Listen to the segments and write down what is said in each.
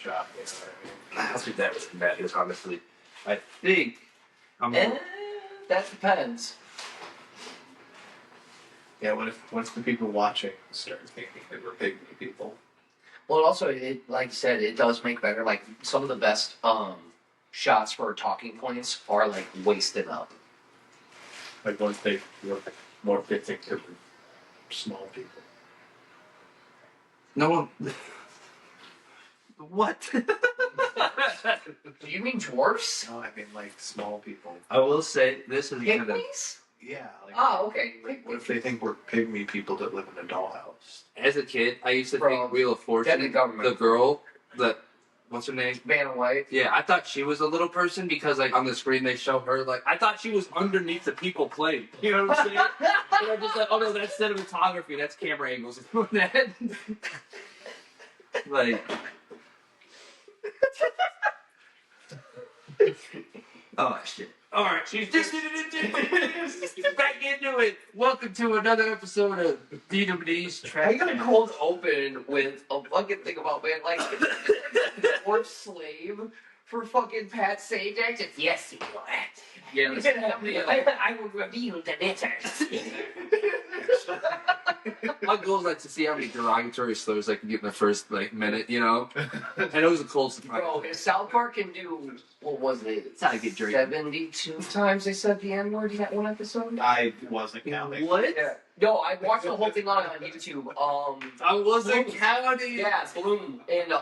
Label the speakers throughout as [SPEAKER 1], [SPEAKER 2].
[SPEAKER 1] shot. You know what I mean?
[SPEAKER 2] I don't think that was matters, honestly. I think
[SPEAKER 3] that depends.
[SPEAKER 1] Yeah, what if the people watching start thinking that we're pygmy people?
[SPEAKER 3] Well, also, like you said, it does make better. Like some of the best shots for talking points are like wasted up.
[SPEAKER 1] Like once they look more fitting to small people.
[SPEAKER 2] no one. What?
[SPEAKER 3] Do you mean dwarfs?
[SPEAKER 1] No, I mean like small people.
[SPEAKER 2] I will say this is kind of.
[SPEAKER 3] Pygmies?
[SPEAKER 1] Yeah. Like,
[SPEAKER 3] Oh, okay.
[SPEAKER 1] like, what if they think we're pygmy people that live in a dollhouse?
[SPEAKER 2] As a kid, I used to
[SPEAKER 3] From
[SPEAKER 2] think Wheel of
[SPEAKER 3] Deadly
[SPEAKER 2] Fortune,
[SPEAKER 3] Government.
[SPEAKER 2] the girl that, what's her name?
[SPEAKER 3] Vanna White.
[SPEAKER 2] Yeah, I thought she was a little person because, like, on the screen they show her, like, I thought she was underneath the people playing. You know what I'm saying? And I'm just like, oh no, that's cinematography, that's camera angles. That. Like. Oh, shit. Alright, she's just back into it. Welcome to another episode of DWD's
[SPEAKER 3] How you
[SPEAKER 2] Trapcast.
[SPEAKER 3] gonna cold open with a fucking thing about man like dwarf slave for fucking Pat Sajak? Just yes, you are.
[SPEAKER 2] Yeah,
[SPEAKER 3] I will reveal the letters.
[SPEAKER 2] my goal is like to see how many derogatory slurs I can get in the first like minute, you know. And it was a cold surprise.
[SPEAKER 3] Bro, if South Park can do what was it?
[SPEAKER 2] That's how I get Drake.
[SPEAKER 3] 72 times they said the N word in that one episode.
[SPEAKER 1] I wasn't counting.
[SPEAKER 2] What?
[SPEAKER 3] Yeah. No, I watched the whole thing on YouTube.
[SPEAKER 2] I wasn't counting.
[SPEAKER 3] Yeah, Bloom and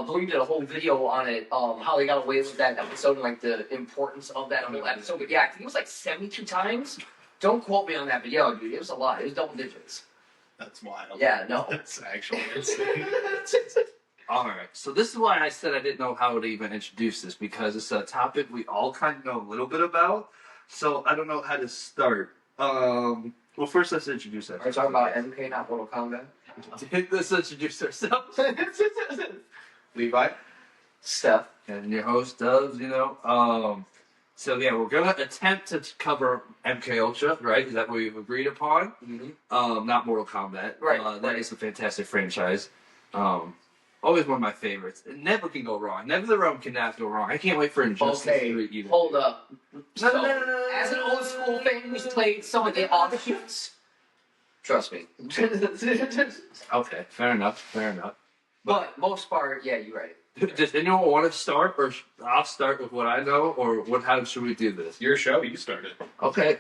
[SPEAKER 3] Bloom did a whole video on it. How they got away with that episode and like the importance of that whole episode. But yeah, I think it was like 72 times. Don't quote me on that, but yeah, dude, it was a lot. It was double digits.
[SPEAKER 1] That's wild.
[SPEAKER 3] Yeah, no.
[SPEAKER 1] That's actually insane.
[SPEAKER 2] Alright, so this is why I said I didn't know how to even introduce this, because it's a topic we all kind of know a little bit about, so I don't know how to start. Well, first let's introduce
[SPEAKER 3] Are
[SPEAKER 2] ourselves.
[SPEAKER 3] you talking about MK, not Mortal Kombat?
[SPEAKER 2] Let's introduce ourselves.
[SPEAKER 1] Levi?
[SPEAKER 3] Steph.
[SPEAKER 2] And your host does, you know. So yeah, we're gonna attempt to cover MK Ultra, right? Is that what we've agreed upon?
[SPEAKER 3] Mm-hmm.
[SPEAKER 2] Not Mortal Kombat.
[SPEAKER 3] Right.
[SPEAKER 2] That is a fantastic franchise. Always one of my favorites. It never can go wrong. Never the realm cannot go wrong. I can't wait for Injustice 3 either.
[SPEAKER 3] Hold up.
[SPEAKER 2] No.
[SPEAKER 3] As an old school fan who's played some of the offshoots, trust me.
[SPEAKER 2] Okay, fair enough.
[SPEAKER 3] But most part, yeah, you're right.
[SPEAKER 2] Does anyone want to start, or I'll start with what I know, or how should we do this?
[SPEAKER 1] Your show, you started.
[SPEAKER 2] Okay.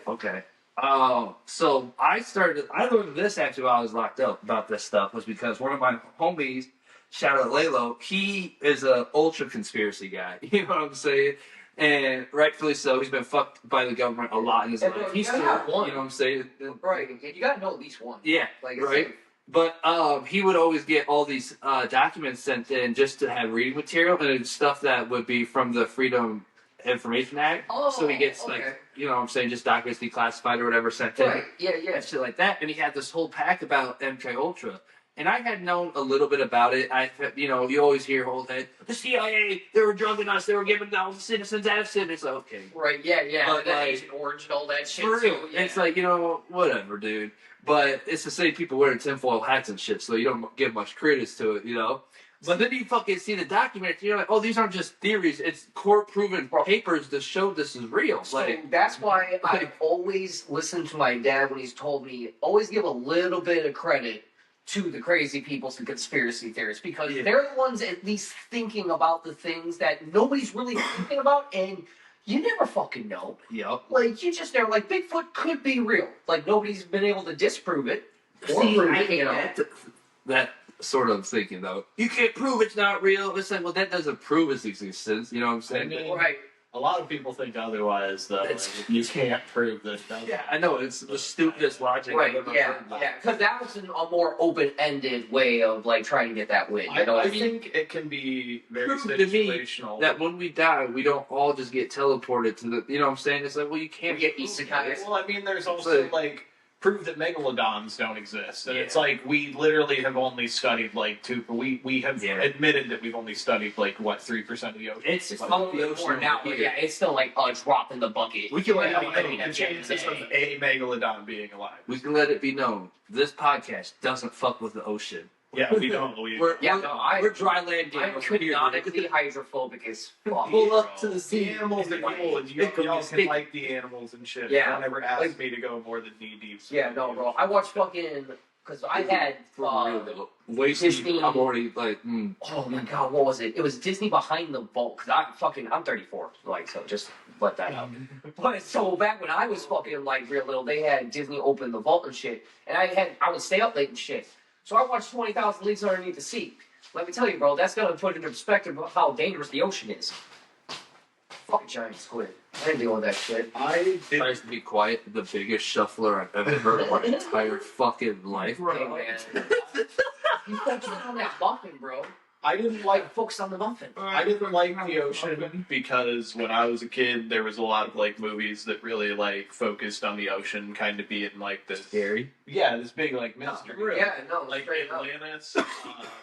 [SPEAKER 2] So I learned this actually while I was locked up about this stuff was because one of my homies, shout out Lalo, he is a ultra conspiracy guy. You know what I'm saying? And rightfully so, he's been fucked by the government a lot in his life. He's still,
[SPEAKER 3] have one.
[SPEAKER 2] you know what I'm saying?
[SPEAKER 3] Right, you gotta know at least one.
[SPEAKER 2] Yeah,
[SPEAKER 3] Like,
[SPEAKER 2] right. But he would always get all these documents sent in just to have reading material, and it's stuff that would be from the Freedom Information Act.
[SPEAKER 3] Oh,
[SPEAKER 2] so he gets
[SPEAKER 3] okay.
[SPEAKER 2] like, you know what I'm saying, just documents declassified or whatever sent in.
[SPEAKER 3] Right, yeah.
[SPEAKER 2] And shit like that. And he had this whole pack about MK Ultra. And I had known a little bit about it. You always hear whole thing. The CIA, they were drugging us. They were giving all the citizens acid. It's like, okay.
[SPEAKER 3] Right, yeah.
[SPEAKER 2] But,
[SPEAKER 3] That
[SPEAKER 2] like,
[SPEAKER 3] Agent Orange and all that shit
[SPEAKER 2] For real.
[SPEAKER 3] too. Yeah.
[SPEAKER 2] It's like, whatever, dude. But it's the same people wearing tinfoil hats and shit, so you don't give much credence to it, you know? But then you fucking see the document, you're like, oh, these aren't just theories. It's court-proven papers that show this is real.
[SPEAKER 3] So that's why I've always listened to my dad when he's told me, always give a little bit of credit to the crazy people, to conspiracy theorists, because they're the ones at least thinking about the things that nobody's really thinking about, and you never fucking know.
[SPEAKER 2] Yep.
[SPEAKER 3] Like, you just never, like, Bigfoot could be real. Like, nobody's been able to disprove it. Or
[SPEAKER 2] See,
[SPEAKER 3] prove
[SPEAKER 2] I
[SPEAKER 3] it, you know.
[SPEAKER 2] get that sort of thinking, though. You can't prove it's not real. It's like, well, that doesn't prove its existence. You know what I'm saying?
[SPEAKER 1] I mean,
[SPEAKER 3] Right.
[SPEAKER 1] a lot of people think otherwise, though.
[SPEAKER 2] It's-
[SPEAKER 1] You can't prove that.
[SPEAKER 2] Yeah, I know. It's the stupidest logic.
[SPEAKER 3] Right,
[SPEAKER 2] I've ever
[SPEAKER 3] yeah.
[SPEAKER 2] heard.
[SPEAKER 3] Because that was a more open-ended way of, like, trying to get that win. You know what
[SPEAKER 1] I
[SPEAKER 3] I mean?
[SPEAKER 1] think it can be very
[SPEAKER 2] Prove to me
[SPEAKER 1] situational.
[SPEAKER 2] that when we die, we don't all just get teleported to the. You know what I'm saying? It's like, well, you can't
[SPEAKER 3] We get
[SPEAKER 2] prove
[SPEAKER 3] isekai.
[SPEAKER 2] it.
[SPEAKER 1] Well, I mean, there's also, like, prove that megalodons don't exist. And it's like, we literally have only studied, like, we have admitted that we've only studied, like, what, 3% of the ocean?
[SPEAKER 3] It's
[SPEAKER 2] It's
[SPEAKER 3] a
[SPEAKER 2] like
[SPEAKER 3] little
[SPEAKER 2] the
[SPEAKER 3] bit more
[SPEAKER 2] ocean
[SPEAKER 3] now,
[SPEAKER 2] over
[SPEAKER 3] but
[SPEAKER 2] here.
[SPEAKER 3] yeah, it's still like a drop in the bucket.
[SPEAKER 2] We can let
[SPEAKER 1] Yeah,
[SPEAKER 2] it
[SPEAKER 1] I
[SPEAKER 2] be
[SPEAKER 1] mean,
[SPEAKER 2] known.
[SPEAKER 1] the chances of a megalodon being alive.
[SPEAKER 2] We can let it be known. This podcast doesn't fuck with the ocean.
[SPEAKER 1] Yeah, we don't.
[SPEAKER 2] We're dry land
[SPEAKER 3] I'm
[SPEAKER 2] animals.
[SPEAKER 3] canonically hydrophobic as fuck.
[SPEAKER 2] Pull up to the
[SPEAKER 1] The
[SPEAKER 2] sea.
[SPEAKER 1] animals are cool, and y'all can like the animals and shit.
[SPEAKER 3] Yeah.
[SPEAKER 1] Don't ever ask
[SPEAKER 3] Like-
[SPEAKER 1] me to go more than knee deep.
[SPEAKER 3] Yeah, no, bro. I watched fucking because I had
[SPEAKER 2] Wasting.
[SPEAKER 3] Disney-
[SPEAKER 2] I'm already like,
[SPEAKER 3] oh my god, what was it? It was Disney Behind the Vault. Cause I'm 34, like so. Just let that out. But so back when I was fucking like real little, they had Disney open the vault and shit, and I would stay up late and shit. So I watched 20,000 Leagues Underneath the Sea. Let me tell you, bro, that's gonna put into perspective of how dangerous the ocean is. Fucking giant squid. I didn't deal with that shit.
[SPEAKER 2] tries to be quiet. The biggest shuffler I've ever heard in my entire fucking life.
[SPEAKER 3] Hey, man. You focus on that muffin, bro.
[SPEAKER 1] I didn't like.
[SPEAKER 3] Focus on the muffin.
[SPEAKER 1] I didn't like the ocean because when I was a kid, there was a lot of like movies that really like focused on the ocean, kind of being like this.
[SPEAKER 2] Scary.
[SPEAKER 1] Yeah, this big like mystery.
[SPEAKER 3] Yeah, no,
[SPEAKER 1] Like
[SPEAKER 3] straight up.
[SPEAKER 1] Atlantis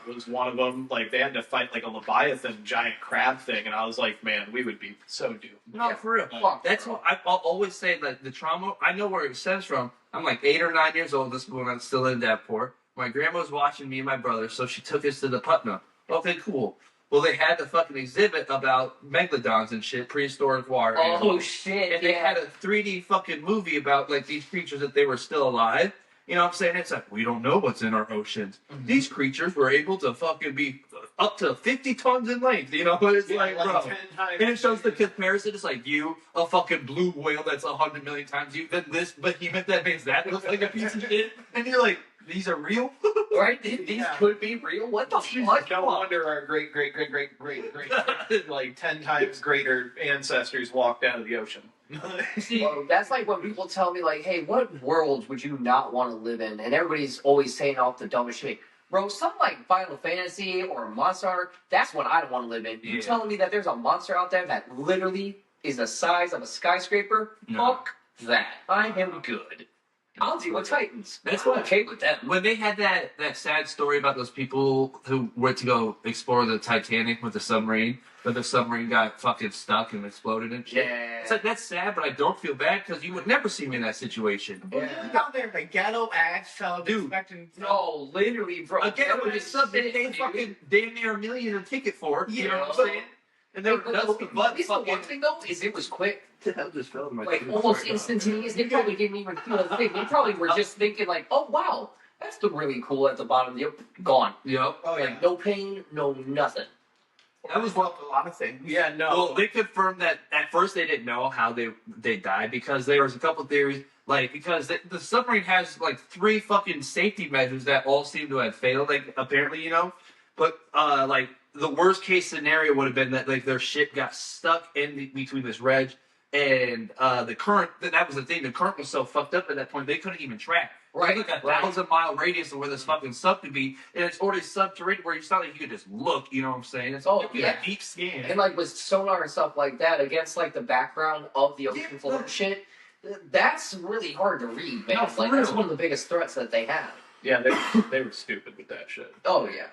[SPEAKER 1] was one of them. Like they had to fight like a leviathan giant crab thing, and I was like, man, we would be so doomed.
[SPEAKER 2] No,
[SPEAKER 3] Yeah.
[SPEAKER 2] for real.
[SPEAKER 3] Fuck,
[SPEAKER 2] That's
[SPEAKER 3] bro.
[SPEAKER 2] what I'll always say. Like the trauma, I know where it stems from. I'm like 8 or 9 years old. This when I'm still in Davenport. My grandma was watching me and my brother, so she took us to the Putnam. Okay, cool. Well, they had the fucking exhibit about megalodons and shit, prehistoric water.
[SPEAKER 3] Oh
[SPEAKER 2] animals.
[SPEAKER 3] shit!
[SPEAKER 2] And they had a 3D fucking movie about like these creatures that they were still alive. You know what I'm saying? It's like, we don't know what's in our oceans.
[SPEAKER 3] Mm-hmm.
[SPEAKER 2] These creatures were able to fucking be up to 50 tons in length. You know, it's like, bro.
[SPEAKER 1] 10 times.
[SPEAKER 2] And it shows the comparison. It's like you, a fucking blue whale that's 100 million times you, then this behemoth that makes that look like a piece of shit. And you're like, these are real?
[SPEAKER 3] Right? These could be real. What the fuck?
[SPEAKER 1] No wonder our great, like 10 times greater ancestors walked out of the ocean.
[SPEAKER 3] Well, that's like when people tell me, like, hey, what worlds would you not want to live in? And everybody's always saying off the dumbest shit. Bro, something like Final Fantasy or Monster Hunter, that's what I don't want to live in. You
[SPEAKER 2] Yeah.
[SPEAKER 3] telling me that there's a monster out there that literally is the size of a skyscraper?
[SPEAKER 2] No.
[SPEAKER 3] Fuck that. I am good. I'll deal with Titans.
[SPEAKER 2] That's
[SPEAKER 3] I'm
[SPEAKER 2] what-
[SPEAKER 3] okay with that.
[SPEAKER 2] When they had that sad story about those people who went to go explore the Titanic with the submarine, but the submarine got fucking stuck and exploded and shit.
[SPEAKER 3] Yeah.
[SPEAKER 2] It's like, that's sad, but I don't feel bad because you would never see me in that situation.
[SPEAKER 3] Yeah.
[SPEAKER 4] Down there, the ghetto ass child,
[SPEAKER 2] Dude.
[SPEAKER 4] expecting.
[SPEAKER 3] No, literally, bro.
[SPEAKER 2] Again,
[SPEAKER 3] That
[SPEAKER 2] when
[SPEAKER 3] was
[SPEAKER 2] it's something
[SPEAKER 3] sick,
[SPEAKER 2] they
[SPEAKER 3] dude.
[SPEAKER 2] fucking damn near $1 million a ticket for, you know what
[SPEAKER 3] Yeah.
[SPEAKER 2] I'm saying? And they were
[SPEAKER 3] But
[SPEAKER 2] nuts to butt
[SPEAKER 3] at least the
[SPEAKER 2] fucking.
[SPEAKER 3] one thing though is it was quick,
[SPEAKER 2] The hell just fell in my
[SPEAKER 3] like
[SPEAKER 2] tooth?
[SPEAKER 3] almost
[SPEAKER 2] Sorry.
[SPEAKER 3] instantaneous. They probably didn't even feel a thing. They probably were just thinking like, "Oh wow, that's the really cool at the bottom." Yep, gone.
[SPEAKER 2] Yep.
[SPEAKER 4] Oh yeah,
[SPEAKER 3] Like no pain, no nothing.
[SPEAKER 4] that was well a lot of things.
[SPEAKER 1] Yeah, no.
[SPEAKER 2] Well, they confirmed that at first they didn't know how they died because there was a couple theories, like because the submarine has like 3 fucking safety measures that all seem to have failed, like apparently, you know, but like the worst case scenario would have been that like their ship got stuck in between this wedge and the current. That was the thing. The current was so fucked up at that point they couldn't even track.
[SPEAKER 3] Right,
[SPEAKER 2] There's like a
[SPEAKER 3] right.
[SPEAKER 2] 1,000-mile radius of where this fucking sub could be, and it's already subterranean where it's not like you could just look. You know what I'm saying? It's
[SPEAKER 3] Oh, yeah.
[SPEAKER 2] a deep scan.
[SPEAKER 3] And like with sonar and stuff like that against like the background of the ocean floor and shit, that's really hard to read, man.
[SPEAKER 2] No, for
[SPEAKER 3] Like that's
[SPEAKER 2] real.
[SPEAKER 3] one of the biggest threats that they have.
[SPEAKER 1] Yeah, they were stupid with that shit.
[SPEAKER 3] Oh yeah.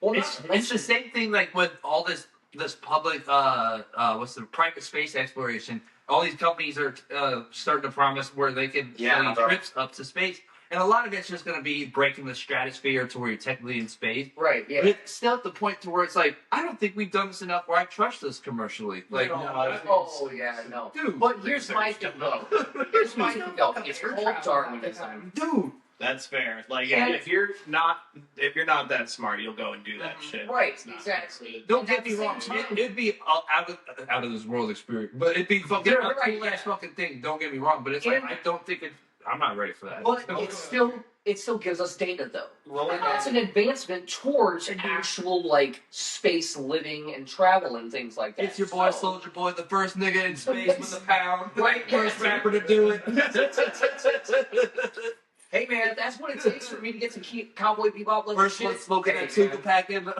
[SPEAKER 3] Well,
[SPEAKER 2] It's the same thing like with all this public what's the private space exploration. All these companies are starting to promise where they can
[SPEAKER 3] Yeah,
[SPEAKER 2] sell you
[SPEAKER 3] bro.
[SPEAKER 2] trips up to space, and a lot of it's just going to be breaking the stratosphere to where you're technically in space.
[SPEAKER 3] right.
[SPEAKER 2] But
[SPEAKER 3] Yeah.
[SPEAKER 2] it's still at the point to where it's like I don't think we've done this enough where I trust this commercially. Like,
[SPEAKER 3] Oh yeah. No.
[SPEAKER 2] dude,
[SPEAKER 3] But here's my thing though. Here's my thing though. It's called Darwinism.
[SPEAKER 2] dude.
[SPEAKER 1] That's fair. Like,
[SPEAKER 3] And-
[SPEAKER 1] if you're not that smart, you'll go and do that shit.
[SPEAKER 3] Right,
[SPEAKER 1] It's not-
[SPEAKER 3] exactly.
[SPEAKER 2] Don't
[SPEAKER 3] And
[SPEAKER 2] get
[SPEAKER 3] at
[SPEAKER 2] me
[SPEAKER 3] the
[SPEAKER 2] wrong.
[SPEAKER 3] same time-
[SPEAKER 2] It'd be out of this world experience, but it'd be fucking
[SPEAKER 3] You're
[SPEAKER 2] a
[SPEAKER 3] right,
[SPEAKER 2] cool ass
[SPEAKER 3] yeah.
[SPEAKER 2] fucking thing. Don't get me wrong, but it's like
[SPEAKER 3] And-
[SPEAKER 2] I don't think I'm not ready for that.
[SPEAKER 3] But it still gives us data though.
[SPEAKER 1] Well,
[SPEAKER 3] And that's an advancement towards actual like space living and travel and things like that.
[SPEAKER 2] It's your boy,
[SPEAKER 3] So-
[SPEAKER 2] Soldier Boy, the first nigga in space with a pound.
[SPEAKER 3] Right,
[SPEAKER 2] First
[SPEAKER 3] yeah.
[SPEAKER 2] rapper to do it.
[SPEAKER 3] Hey man, that's what it takes for me to get to keep Cowboy Bebop like
[SPEAKER 2] First
[SPEAKER 3] shit.
[SPEAKER 2] one smoking
[SPEAKER 3] Hey,
[SPEAKER 2] that Tuka
[SPEAKER 3] man.
[SPEAKER 2] pack in.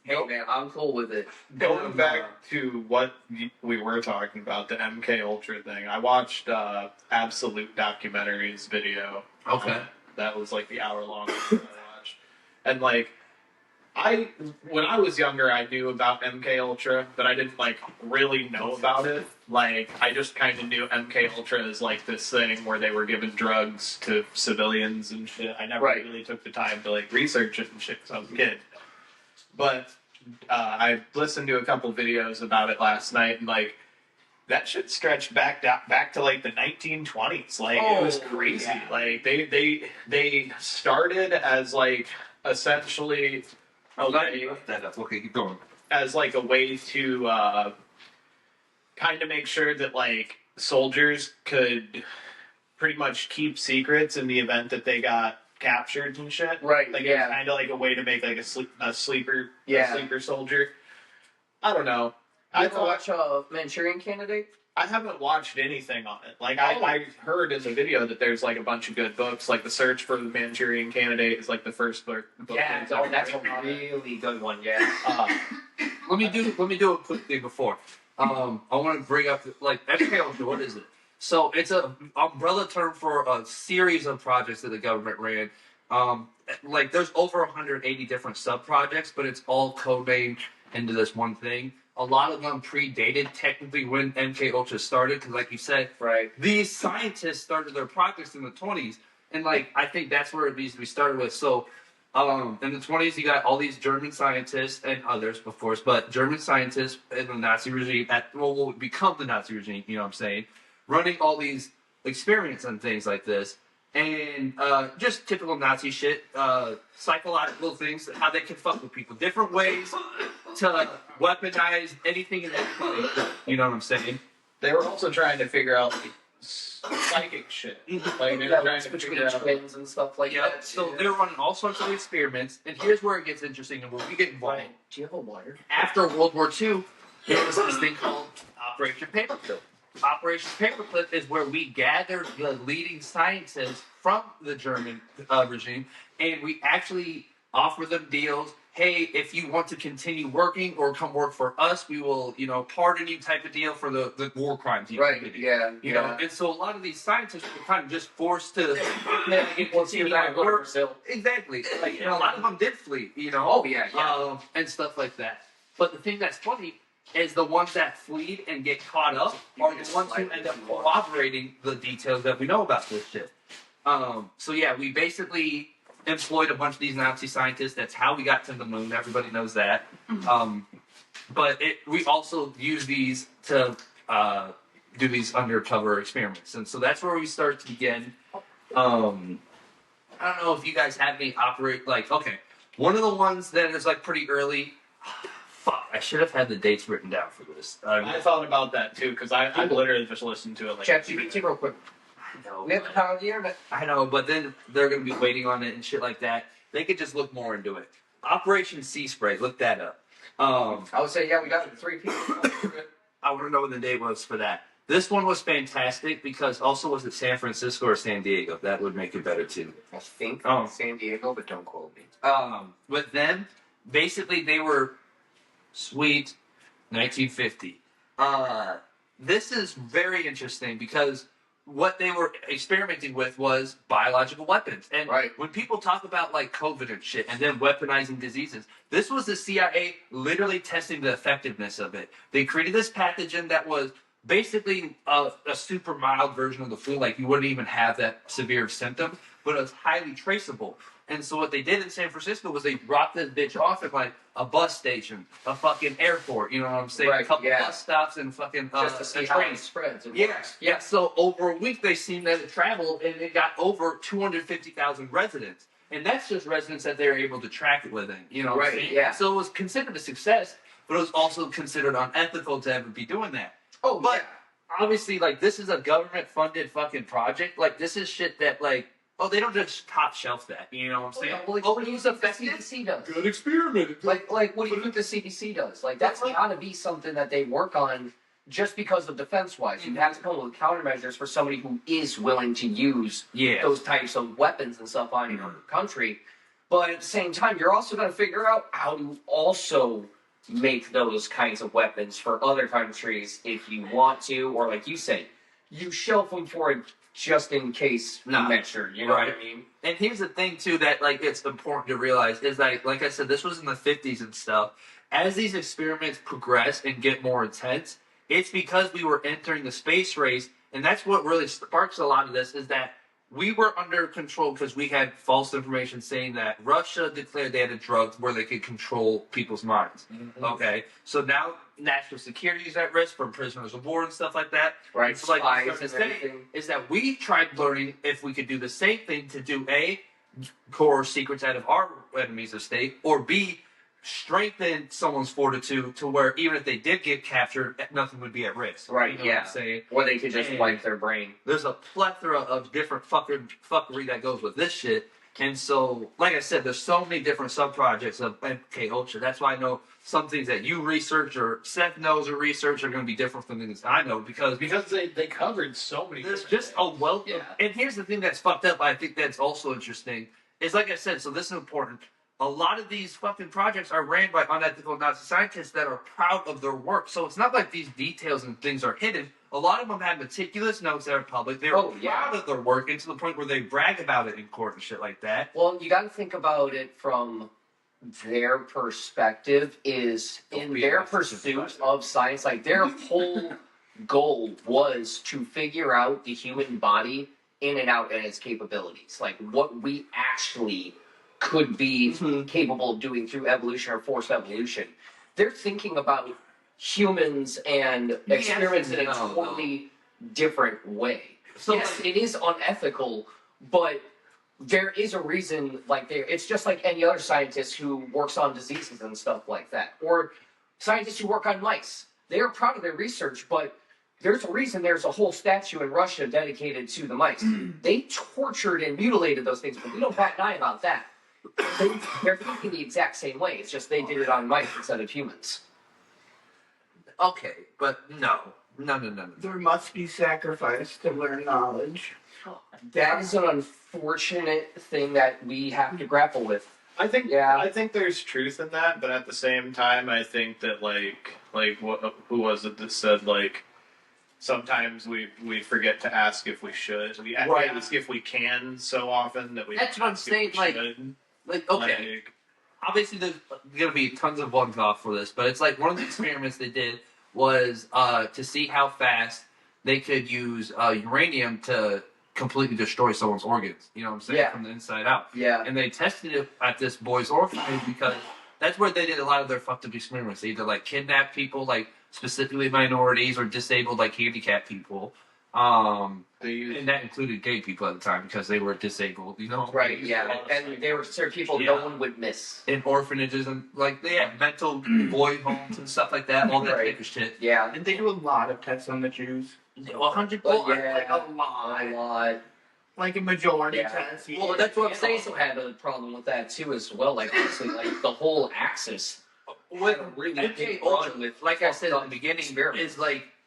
[SPEAKER 3] Hey man, I'm cool with it.
[SPEAKER 1] Going back to what we were talking about, the MK Ultra thing, I watched Absolute Documentaries video.
[SPEAKER 2] Okay.
[SPEAKER 1] That was like the hour long one I watched. And like, When I was younger, I knew about MK Ultra, but I didn't like really know about it. Like, I just kind of knew MK Ultra as like this thing where they were giving drugs to civilians and shit. I never really took the time to like research it and shit because I was a kid. But I listened to a couple videos about it last night, and like that shit stretched back to like the 1920s. Like, it was crazy. Yeah. Like they started as like essentially. Okay,
[SPEAKER 2] keep going.
[SPEAKER 1] As like a way to kind of make sure that like soldiers could pretty much keep secrets in the event that they got captured and shit.
[SPEAKER 3] Right.
[SPEAKER 1] Like, it was kind of like a way to make like a sleeper soldier. I don't know.
[SPEAKER 3] You ever watch Manchurian Candidate?
[SPEAKER 1] I haven't watched anything on it. Like, I heard in the video that there's like a bunch of good books. Like, The Search for the Manchurian Candidate is like the first book.
[SPEAKER 3] Yeah, that's a really good one. Yeah.
[SPEAKER 2] Let me do a quick thing before. I want to bring up like MK Ultra. What is it? So it's a umbrella term for a series of projects that the government ran. Like, there's over 180 different sub projects, but it's all codenamed into this one thing. A lot of them predated technically when MK Ultra started, because like you said, these scientists started their projects in the 20s, and like I think that's where it needs to be started with. So in the 20s, you got all these German scientists and others, of course, but German scientists in the Nazi regime, what will become the Nazi regime, you know what I'm saying, running all these experiments and things like this. And just typical Nazi shit, psychological things, how they can fuck with people, different ways to weaponize anything and everything. You know what I'm saying?
[SPEAKER 1] They were also trying to figure out like, psychic shit. Like, they were trying to figure out
[SPEAKER 3] twins and stuff like that.
[SPEAKER 2] So they were running all sorts of experiments, and here's where it gets interesting and where we get involved.
[SPEAKER 3] Do you have a water?
[SPEAKER 2] After World War II, there was this thing called Operation Paperclip. Operation Paperclip is where we gathered the leading scientists from the German regime, and we actually offer them deals. Hey, if you want to continue working or come work for us, we will, pardon you type of deal for the war crimes you committed. You know, and so a lot of these scientists were kind of just forced to continue that work. Exactly. Like, a lot of them did flee, and stuff like that. But the thing that's funny is the ones that fleed and get caught up are the ones who end up corroborating the details that we know about this shit. So yeah, we basically employed a bunch of these Nazi scientists. That's how we got to the moon. Everybody knows that. But we also use these to do these undercover experiments. And so that's where we start to begin. I don't know if you guys have any one of the ones that is like pretty early. Fuck, I should have had the dates written down for this.
[SPEAKER 1] I thought about that too, because I literally just listened to it like
[SPEAKER 3] ChatGPT real quick.
[SPEAKER 2] I know.
[SPEAKER 3] We have the power of the internet.
[SPEAKER 2] I know, but then they're going to be waiting on it and shit like that. They could just look more into it. Operation Sea Spray, look that up.
[SPEAKER 3] I would say, we got 3 people.
[SPEAKER 2] I want to know when the date was for that. This one was fantastic because also was it San Francisco or San Diego? That would make it better too.
[SPEAKER 3] I think San Diego, but don't quote me.
[SPEAKER 2] With them, basically they were sweet 1950. This is very interesting because what they were experimenting with was biological weapons. And when people talk about like COVID and shit and then weaponizing diseases, this was the CIA literally testing the effectiveness of it. They created this pathogen that was basically a super mild version of the flu. Like, you wouldn't even have that severe symptom, but it was highly traceable. And so what they did in San Francisco was they brought this bitch off at like a bus station, a fucking airport, you know what I'm saying? A couple bus stops and fucking
[SPEAKER 3] just to see how it spreads.
[SPEAKER 2] Yeah. So over a week they seen that it traveled and it got over 250,000 residents. And that's just residents that they were able to track it within, you know what I'm saying?
[SPEAKER 3] Yeah.
[SPEAKER 2] So it was considered a success, but it was also considered unethical to ever be doing that. Obviously, like, this is a government-funded fucking project. Like, this is shit that, like, they don't just top shelf that. You know what I'm saying?
[SPEAKER 3] What do you think the CDC does?
[SPEAKER 2] Good experiment.
[SPEAKER 3] Like, what do you think the CDC does? Like, that's gotta be something that they work on just because of defense-wise. You have to come up with countermeasures for somebody who is willing to use those types of weapons and stuff on your country. But at the same time, you're also gonna figure out how to also make those kinds of weapons for other countries if you want to, or like you say, you shelf them for just in case measure. You know what I mean?
[SPEAKER 2] And here's the thing too that like it's important to realize is like I said, this was in the 50s and stuff. As these experiments progress and get more intense, it's because we were entering the space race, and that's what really sparks a lot of this. Is that we were under control because we had false information saying that Russia declared they had a drug where they could control people's minds. Mm-hmm. Okay, so now national security is at risk from prisoners of war and stuff like that.
[SPEAKER 3] Right.
[SPEAKER 2] So like I was saying, is that we tried learning if we could do the same thing to do A, core secrets out of our enemies of state, or B, strengthen someone's fortitude to where even if they did get captured, nothing would be at risk.
[SPEAKER 3] Right,
[SPEAKER 2] you know
[SPEAKER 3] yeah.
[SPEAKER 2] what I'm saying?
[SPEAKER 3] Or they could just wipe their brain.
[SPEAKER 2] There's a plethora of different fuckery that goes with this shit. And so, like I said, there's so many different sub-projects of MK Ultra. That's why I know some things that you research or Seth knows or research are going to be different from things I know because
[SPEAKER 1] they covered so many.
[SPEAKER 2] There's just a wealth.
[SPEAKER 3] Yeah.
[SPEAKER 2] And here's the thing that's fucked up. I think that's also interesting. Is like I said. So this is important. A lot of these fucking projects are ran by unethical Nazi scientists that are proud of their work. So it's not like these details and things are hidden. A lot of them have meticulous notes that are public. They're proud of their work, and to the point where they brag about it in court and shit like that.
[SPEAKER 3] Well, you got to think about it from their perspective. Is in their pursuit of science, like their whole goal was to figure out the human body in and out and its capabilities, like what we actually could be capable of doing through evolution or forced evolution. They're thinking about humans and experiments in a totally different way. So yes, it is unethical, but there is a reason, it's just like any other scientist who works on diseases and stuff like that. Or scientists who work on mice. They are proud of their research, but there's a reason there's a whole statue in Russia dedicated to the mice. They tortured and mutilated those things, but we don't bat an eye about that. They're thinking the exact same way. It's just they did it on mice instead of humans.
[SPEAKER 2] Okay, but no.
[SPEAKER 4] There must be sacrifice to learn knowledge.
[SPEAKER 3] That is an unfortunate thing that we have to grapple with.
[SPEAKER 1] I think there's truth in that, but at the same time, I think that who was it that said sometimes we forget to ask if we should. We ask if we can so often that we.
[SPEAKER 2] That's what I'm saying. Okay. Obviously, there's going to be tons of bugs off for this, but it's like one of the experiments they did was to see how fast they could use uranium to completely destroy someone's organs. You know what I'm saying?
[SPEAKER 3] Yeah.
[SPEAKER 2] From the inside out.
[SPEAKER 3] Yeah.
[SPEAKER 2] And they tested it at this boy's orphanage because that's where they did a lot of their fucked up experiments. They either kidnap people, specifically minorities or disabled, handicapped people. And that included gay people at the time because they were disabled, you know?
[SPEAKER 3] Right, yeah. And they were certain people no one would miss.
[SPEAKER 2] In orphanages and, they had mental boy homes and stuff like that, all that type of shit.
[SPEAKER 3] Yeah.
[SPEAKER 4] And they do a lot of tests on the Jews.
[SPEAKER 2] 100%.
[SPEAKER 3] A lot.
[SPEAKER 4] Like a majority test. Yeah.
[SPEAKER 3] Well, that's what I'm saying. Also had a problem with that, too, as well. Honestly, the whole axis.
[SPEAKER 2] With
[SPEAKER 3] really big problem with,
[SPEAKER 2] like I said at the beginning, is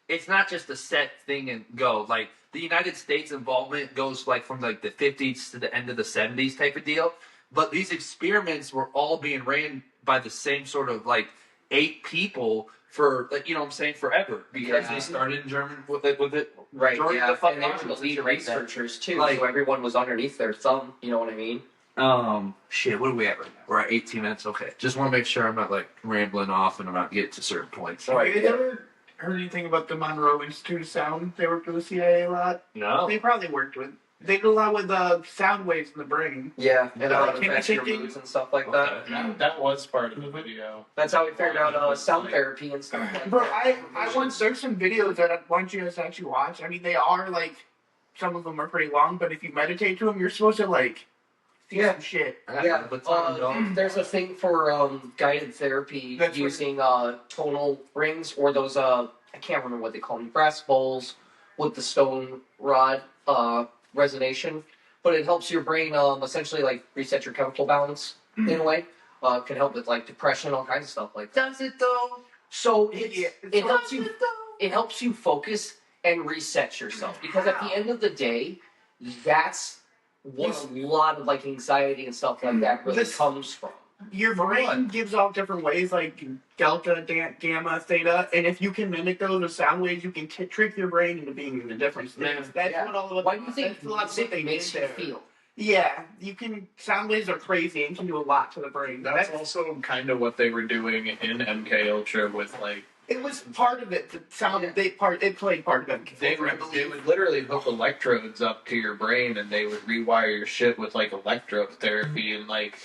[SPEAKER 2] it's not just a set thing and go. The United States involvement goes from the 50s to the end of the 70s type of deal. But these experiments were all being ran by the same sort of 8 people for you know what I'm saying, forever, because they started in Germany with it.
[SPEAKER 3] Right. Yeah.
[SPEAKER 2] And
[SPEAKER 3] they were the lead researchers too, so everyone was underneath their thumb. You know what I mean?
[SPEAKER 2] Shit. What are we at right now? We're at 18 minutes. Okay. Just want to make sure I'm not rambling off and I'm not getting to certain points.
[SPEAKER 4] Have you ever heard anything about the Monroe Institute of Sound? They worked with the CIA a lot.
[SPEAKER 2] No.
[SPEAKER 4] They probably worked with. They did a lot with sound waves in the brain.
[SPEAKER 3] Yeah, and your moods and stuff like that.
[SPEAKER 1] That was part of the video.
[SPEAKER 3] That's how we figured out sound therapy and stuff like
[SPEAKER 4] Bro,
[SPEAKER 3] that.
[SPEAKER 4] I once there's some videos that I want you guys to actually watch. I mean, they are some of them are pretty long, but if you meditate to them, you're supposed to see some shit.
[SPEAKER 3] Yeah, there's a thing for guided therapy using tonal rings or those I can't remember what they call them, brass bowls with the stone rod resonation, but it helps your brain essentially reset your chemical balance in a way. Can help with depression, all kinds of stuff like that.
[SPEAKER 2] Does it though?
[SPEAKER 3] So it helps you. It helps you focus and reset yourself, because at the end of the day, that's what a lot of anxiety and stuff like that really comes from.
[SPEAKER 4] your brain gives off different ways, like delta, gamma, theta, and if you can mimic those with sound waves, you can trick your brain into being the different things. That's what all of
[SPEAKER 3] Why do you think
[SPEAKER 4] that's a lot of what they
[SPEAKER 3] makes
[SPEAKER 4] did
[SPEAKER 3] you
[SPEAKER 4] there.
[SPEAKER 3] feel?
[SPEAKER 4] Yeah, you can. Sound waves are crazy and can do a lot to the brain.
[SPEAKER 1] That's also kind of what they were doing in MK Ultra with like.
[SPEAKER 4] It was part of it. The sound it played part of it.
[SPEAKER 1] They would literally hook electrodes up to your brain, and they would rewire your shit with like electrotherapy, and like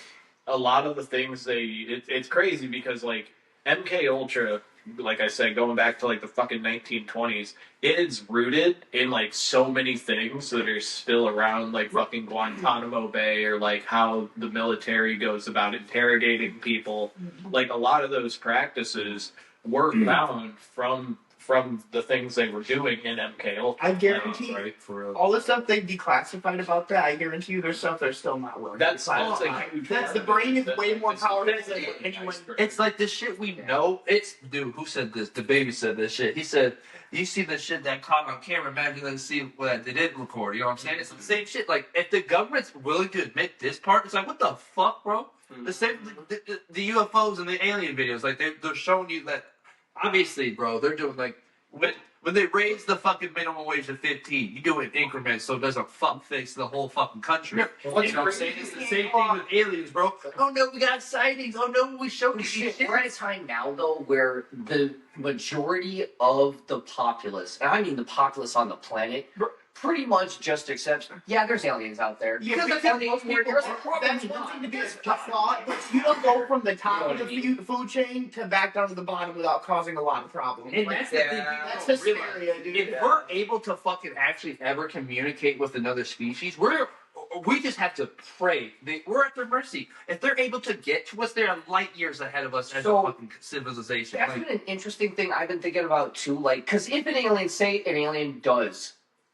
[SPEAKER 1] a lot of the things it's crazy because like MK Ultra, like I said, going back to like the fucking 1920s, it's rooted in like so many things that are still around, like fucking Guantanamo Bay, or like how the military goes about interrogating people. Like a lot of those practices were found from the things they were doing in MK Ultra.
[SPEAKER 4] I guarantee
[SPEAKER 2] Right, for real.
[SPEAKER 4] all the stuff they declassified about that. I guarantee you, there's stuff they're still not willing.
[SPEAKER 1] That's
[SPEAKER 4] to declassify.
[SPEAKER 1] a huge.
[SPEAKER 4] That's the
[SPEAKER 1] part of
[SPEAKER 4] brain
[SPEAKER 1] it.
[SPEAKER 4] is way more powerful
[SPEAKER 1] That's
[SPEAKER 4] than
[SPEAKER 1] like
[SPEAKER 4] anyone.
[SPEAKER 1] iceberg.
[SPEAKER 2] It's like the shit we know. It's dude. Who said this? The baby said this shit. He said, "You see the shit that caught on camera. Imagine let's see what they didn't record." You know what I'm saying? It's the same shit. Like if the government's willing to admit this part, it's like what the fuck, bro? The same the UFOs and the alien videos. Like they're showing you that. Obviously, bro, they're doing like when they raise the fucking minimum wage to 15, you do it in increments so it doesn't fuck fix the whole fucking country. You know what I'm saying? It's the same thing with aliens, bro. Oh no, we got sightings. Oh no, we showed you shit.
[SPEAKER 3] We're at a time now, though, where the majority of the populace, and I mean the populace on the planet, pretty much just accepts, yeah, there's aliens out there.
[SPEAKER 4] Yeah,
[SPEAKER 3] Because
[SPEAKER 4] because
[SPEAKER 3] most people,
[SPEAKER 4] that's one thing to be a thought, but you don't go from the top of the food chain to back down to the bottom without causing a lot of problems.
[SPEAKER 2] And
[SPEAKER 4] Like,
[SPEAKER 2] that's the thing.
[SPEAKER 4] that's
[SPEAKER 2] people don't
[SPEAKER 4] hysteria,
[SPEAKER 2] realize.
[SPEAKER 4] dude.
[SPEAKER 2] If we're able to fucking actually ever communicate with another species, we just have to pray. We're at their mercy. If they're able to get to us, they're light years ahead of us as a fucking civilization.
[SPEAKER 3] That's been an interesting thing I've been thinking about, too. Like, because if an alien does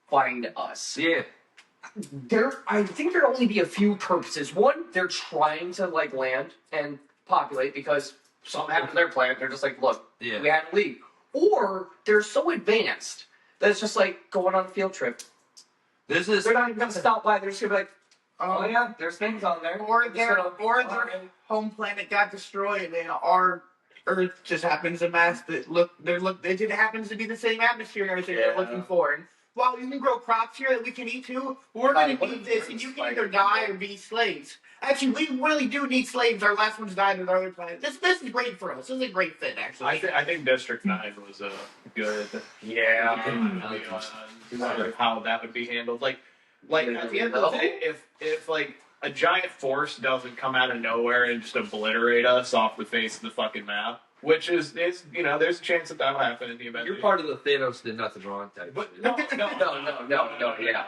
[SPEAKER 3] find us,
[SPEAKER 2] yeah.
[SPEAKER 3] I think there'd only be a few purposes. One, they're trying to like land and populate because something happened to their planet. They're just like, look,
[SPEAKER 2] Yeah.
[SPEAKER 3] we had to leave. Or they're so advanced that it's just like going on a field trip.
[SPEAKER 2] This is
[SPEAKER 3] They're not even gonna stop by. They're just gonna be like, oh yeah, there's things on there.
[SPEAKER 4] Or their home planet got destroyed and our Earth just happens to mass that it just happens to be the same atmosphere and everything they're looking for. And while you can grow crops here that we can eat too, we're gonna need this and you can either die or be slaves. Actually, we really do need slaves. Our last ones died on our other planet. This is great for us. This is a great fit, actually.
[SPEAKER 1] I think District 9 was a good how that would be handled. Like at the end of the day, if like a giant force doesn't come out of nowhere and just obliterate us off the face of the fucking map, which is there's a chance that that'll happen in the event.
[SPEAKER 2] you're part of the Thanos did nothing wrong type.
[SPEAKER 1] But
[SPEAKER 2] shit.
[SPEAKER 3] No, yeah.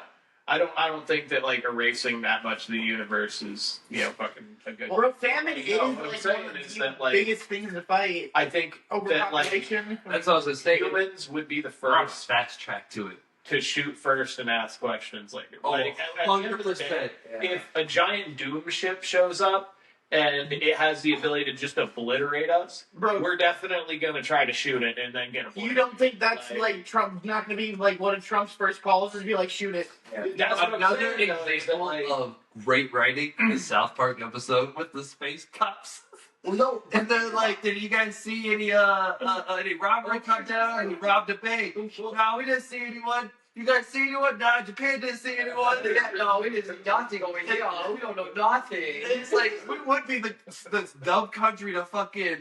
[SPEAKER 1] I don't think that like erasing that much of the universe is fucking a good.
[SPEAKER 4] Well, famine is
[SPEAKER 1] what I'm
[SPEAKER 4] like
[SPEAKER 1] saying
[SPEAKER 4] one of
[SPEAKER 1] is
[SPEAKER 4] the
[SPEAKER 1] that, like,
[SPEAKER 4] biggest things to fight.
[SPEAKER 1] I think that like
[SPEAKER 4] Overpopulation.
[SPEAKER 2] That's what I was gonna say.
[SPEAKER 1] humans would be the
[SPEAKER 2] First
[SPEAKER 1] first
[SPEAKER 2] fast track to it.
[SPEAKER 1] to shoot first and ask questions later.
[SPEAKER 2] Oh,
[SPEAKER 1] Like, at the end of the day,
[SPEAKER 2] 100%.
[SPEAKER 1] if a giant doom ship shows up and it has the ability to just obliterate us,
[SPEAKER 4] Bro,
[SPEAKER 1] we're definitely gonna try to shoot it and then get
[SPEAKER 4] you
[SPEAKER 1] obliterated.
[SPEAKER 4] don't think that's like Trump's not going to be like one of Trump's first calls is be like shoot it?
[SPEAKER 1] That's what I'm
[SPEAKER 2] Another
[SPEAKER 1] saying, though, is that,
[SPEAKER 2] example
[SPEAKER 1] like,
[SPEAKER 2] of great writing, the South Park episode with the space cops.
[SPEAKER 3] Well, no,
[SPEAKER 2] And they're like, did you guys see any robbery come down? And he robbed a bank. No, we didn't see anyone. You guys see anyone? Nah, Japan didn't see anyone.
[SPEAKER 3] no, it is nothing over here. We don't know nothing.
[SPEAKER 2] It's like we would be the dumb country to fucking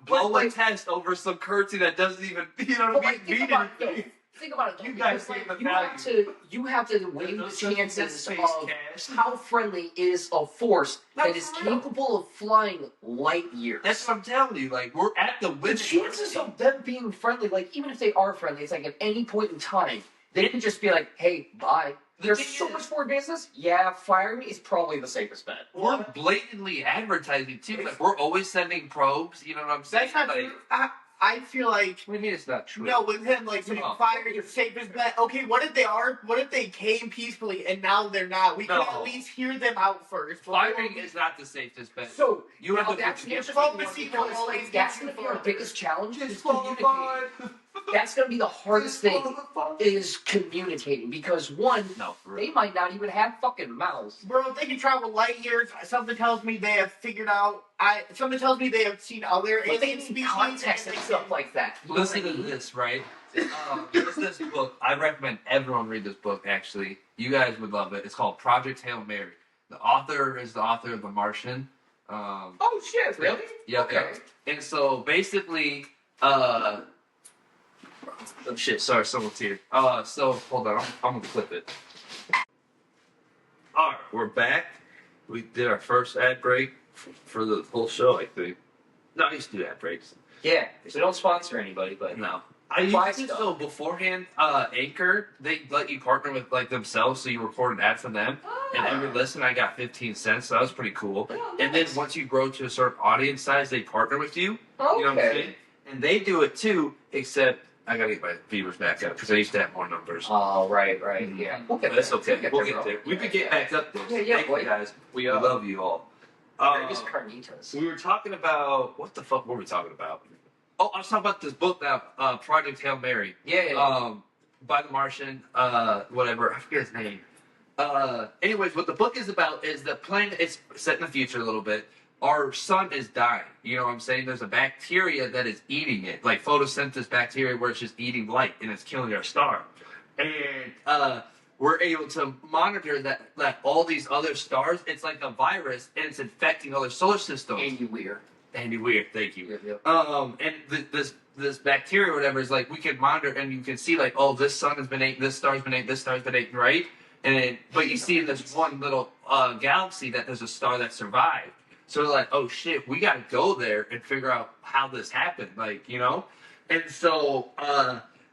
[SPEAKER 2] blow
[SPEAKER 3] like-
[SPEAKER 2] a test over some currency that doesn't even what I mean
[SPEAKER 3] Think
[SPEAKER 2] mean
[SPEAKER 3] about it,
[SPEAKER 2] anything.
[SPEAKER 3] though. Think about it, though,
[SPEAKER 2] You guys
[SPEAKER 3] because,
[SPEAKER 2] see the
[SPEAKER 3] you have to weigh the chances
[SPEAKER 2] space
[SPEAKER 3] of
[SPEAKER 2] cash.
[SPEAKER 3] how friendly is a force that
[SPEAKER 2] That's
[SPEAKER 3] is
[SPEAKER 2] real.
[SPEAKER 3] capable of flying light years.
[SPEAKER 2] That's what I'm telling you. Like we're at the
[SPEAKER 3] The
[SPEAKER 2] winning
[SPEAKER 3] chances
[SPEAKER 2] mercy.
[SPEAKER 3] of them being friendly, like even if they are friendly, it's like at any point in time, they can just be like, "Hey, bye." There's
[SPEAKER 2] thing
[SPEAKER 3] so
[SPEAKER 2] is-
[SPEAKER 3] much more business. Yeah, firing is probably the safest bet.
[SPEAKER 2] We're blatantly advertising too. Like we're always sending probes. You know what I'm saying?
[SPEAKER 4] That's not
[SPEAKER 2] like,
[SPEAKER 4] true. I feel like
[SPEAKER 2] What do you mean it's not true?
[SPEAKER 4] no, with him, like,
[SPEAKER 2] No.
[SPEAKER 4] fire your safest bet. Okay, what if they are? What if they came peacefully and now they're not? We can
[SPEAKER 2] No.
[SPEAKER 4] at least hear them out first.
[SPEAKER 2] Firing is not the safest bet.
[SPEAKER 3] So
[SPEAKER 2] You have
[SPEAKER 3] now
[SPEAKER 2] to
[SPEAKER 3] that's
[SPEAKER 2] put
[SPEAKER 3] the
[SPEAKER 2] together
[SPEAKER 3] interesting one
[SPEAKER 4] diplomacy
[SPEAKER 3] because
[SPEAKER 4] always
[SPEAKER 3] that's
[SPEAKER 4] gets
[SPEAKER 3] going to be our biggest challenge is
[SPEAKER 2] disqualified.
[SPEAKER 3] communicating. that's going to be the hardest thing is communicating because one, they might not even have fucking mouths.
[SPEAKER 4] Bro, if they can travel light years, something tells me they have figured out. Something tells me they have seen other
[SPEAKER 3] But they
[SPEAKER 4] alien
[SPEAKER 3] need
[SPEAKER 4] species.
[SPEAKER 3] context and stuff like that.
[SPEAKER 2] Listen to this, right? There's this book. I recommend everyone read this book, actually. You guys would love it. It's called Project Hail Mary. The author is the author of The Martian.
[SPEAKER 3] Oh, shit, really?
[SPEAKER 2] Yep,
[SPEAKER 3] Okay.
[SPEAKER 2] yep. And so, basically, oh, shit, sorry, someone's here. So, hold on, I'm gonna clip it. Alright, we're back. We did our first ad break for the whole show, I think. No, I used to do ad breaks.
[SPEAKER 3] Yeah, so don't sponsor anybody, but
[SPEAKER 2] No. I used to, so beforehand, Anchor, they let you partner with like themselves, so you record an ad for them, and every listen I got 15 cents, so that was pretty cool. And then once you grow to a certain audience size, they partner with you.
[SPEAKER 3] Okay.
[SPEAKER 2] You know what I'm saying? And they do it too, except I gotta get my viewers back up because I used to have more numbers.
[SPEAKER 3] Oh, right, yeah.
[SPEAKER 2] But that's okay. We'll get there. We could get back up there.
[SPEAKER 3] Yeah,
[SPEAKER 2] Thank you guys. We love you all.
[SPEAKER 3] Vegas Carnitas.
[SPEAKER 2] We were talking about what the fuck were we talking about? Oh, I was talking about this book now, Project Hail Mary.
[SPEAKER 3] Yeah.
[SPEAKER 2] By the Martian, whatever. I forget his name. Anyways, what the book is about is the planet. It's set in the future a little bit. Our sun is dying. You know what I'm saying? There's a bacteria that is eating it, like photosynthesis bacteria, where it's just eating light and it's killing our star. And we're able to monitor that all these other stars. It's like a virus, and it's infecting other solar systems. Andy Weir, thank you.
[SPEAKER 3] Yep.
[SPEAKER 2] And this bacteria or whatever is like we can monitor and you can see like, oh, this sun has been eaten, this star's been eaten, this star's been eaten, right? But you see in this one little galaxy that there's a star that survived. So they're like, oh shit, we gotta go there and figure out how this happened, like, you know? And so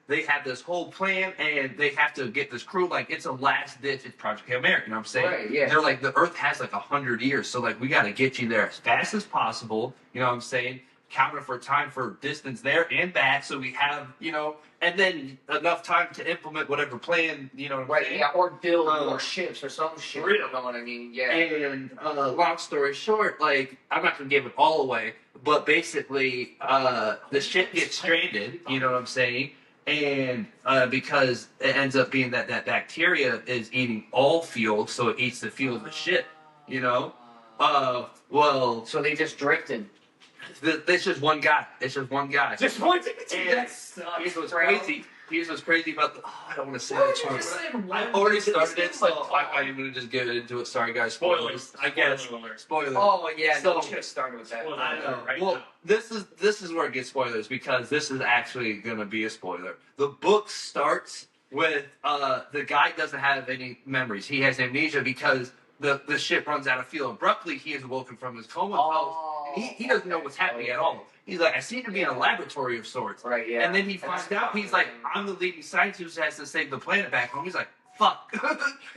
[SPEAKER 2] they have this whole plan and they have to get this crew, like it's a last ditch, it's Project Hail Mary, you know what I'm saying?
[SPEAKER 3] Right, yeah.
[SPEAKER 2] They're like, the Earth has like 100 years, so like we gotta get you there as fast as possible, you know what I'm saying? Counter for time for distance there and back, so we have, you know, and then enough time to implement whatever plan, you know what I'm saying?
[SPEAKER 3] Yeah, or build more ships or some shit.
[SPEAKER 2] Real.
[SPEAKER 3] You know what I mean? Yeah.
[SPEAKER 2] And long story short, like, I'm not gonna give it all away, but basically, the ship gets stranded, you know what I'm saying? And because it ends up being that bacteria is eating all fuel, so it eats the fuel of the ship, you know? Well,
[SPEAKER 3] So they just drifted.
[SPEAKER 2] It's just one guy. It's just one guy.
[SPEAKER 3] Just one thing.
[SPEAKER 2] And here's what's crazy. Here's what's crazy about the. Oh, I don't want to say that. I already started it, so I'm going to just get into it. Sorry, guys. Spoilers. I guess. Spoilers.
[SPEAKER 3] Oh yeah,
[SPEAKER 2] So-
[SPEAKER 3] no, we should have started with that.
[SPEAKER 2] I know.
[SPEAKER 1] Right
[SPEAKER 2] Well,
[SPEAKER 1] now.
[SPEAKER 2] this is where it gets spoilers because this is actually going to be a spoiler. The book starts with the guy doesn't have any memories. He has amnesia because the ship runs out of fuel. Abruptly, he is awoken from his coma. He doesn't know what's happening at all. He's like, I seem to be in a laboratory of sorts.
[SPEAKER 3] Right, yeah.
[SPEAKER 2] And then he finds out, he's like, I'm the leading scientist who has to save the planet back home. He's like, fuck.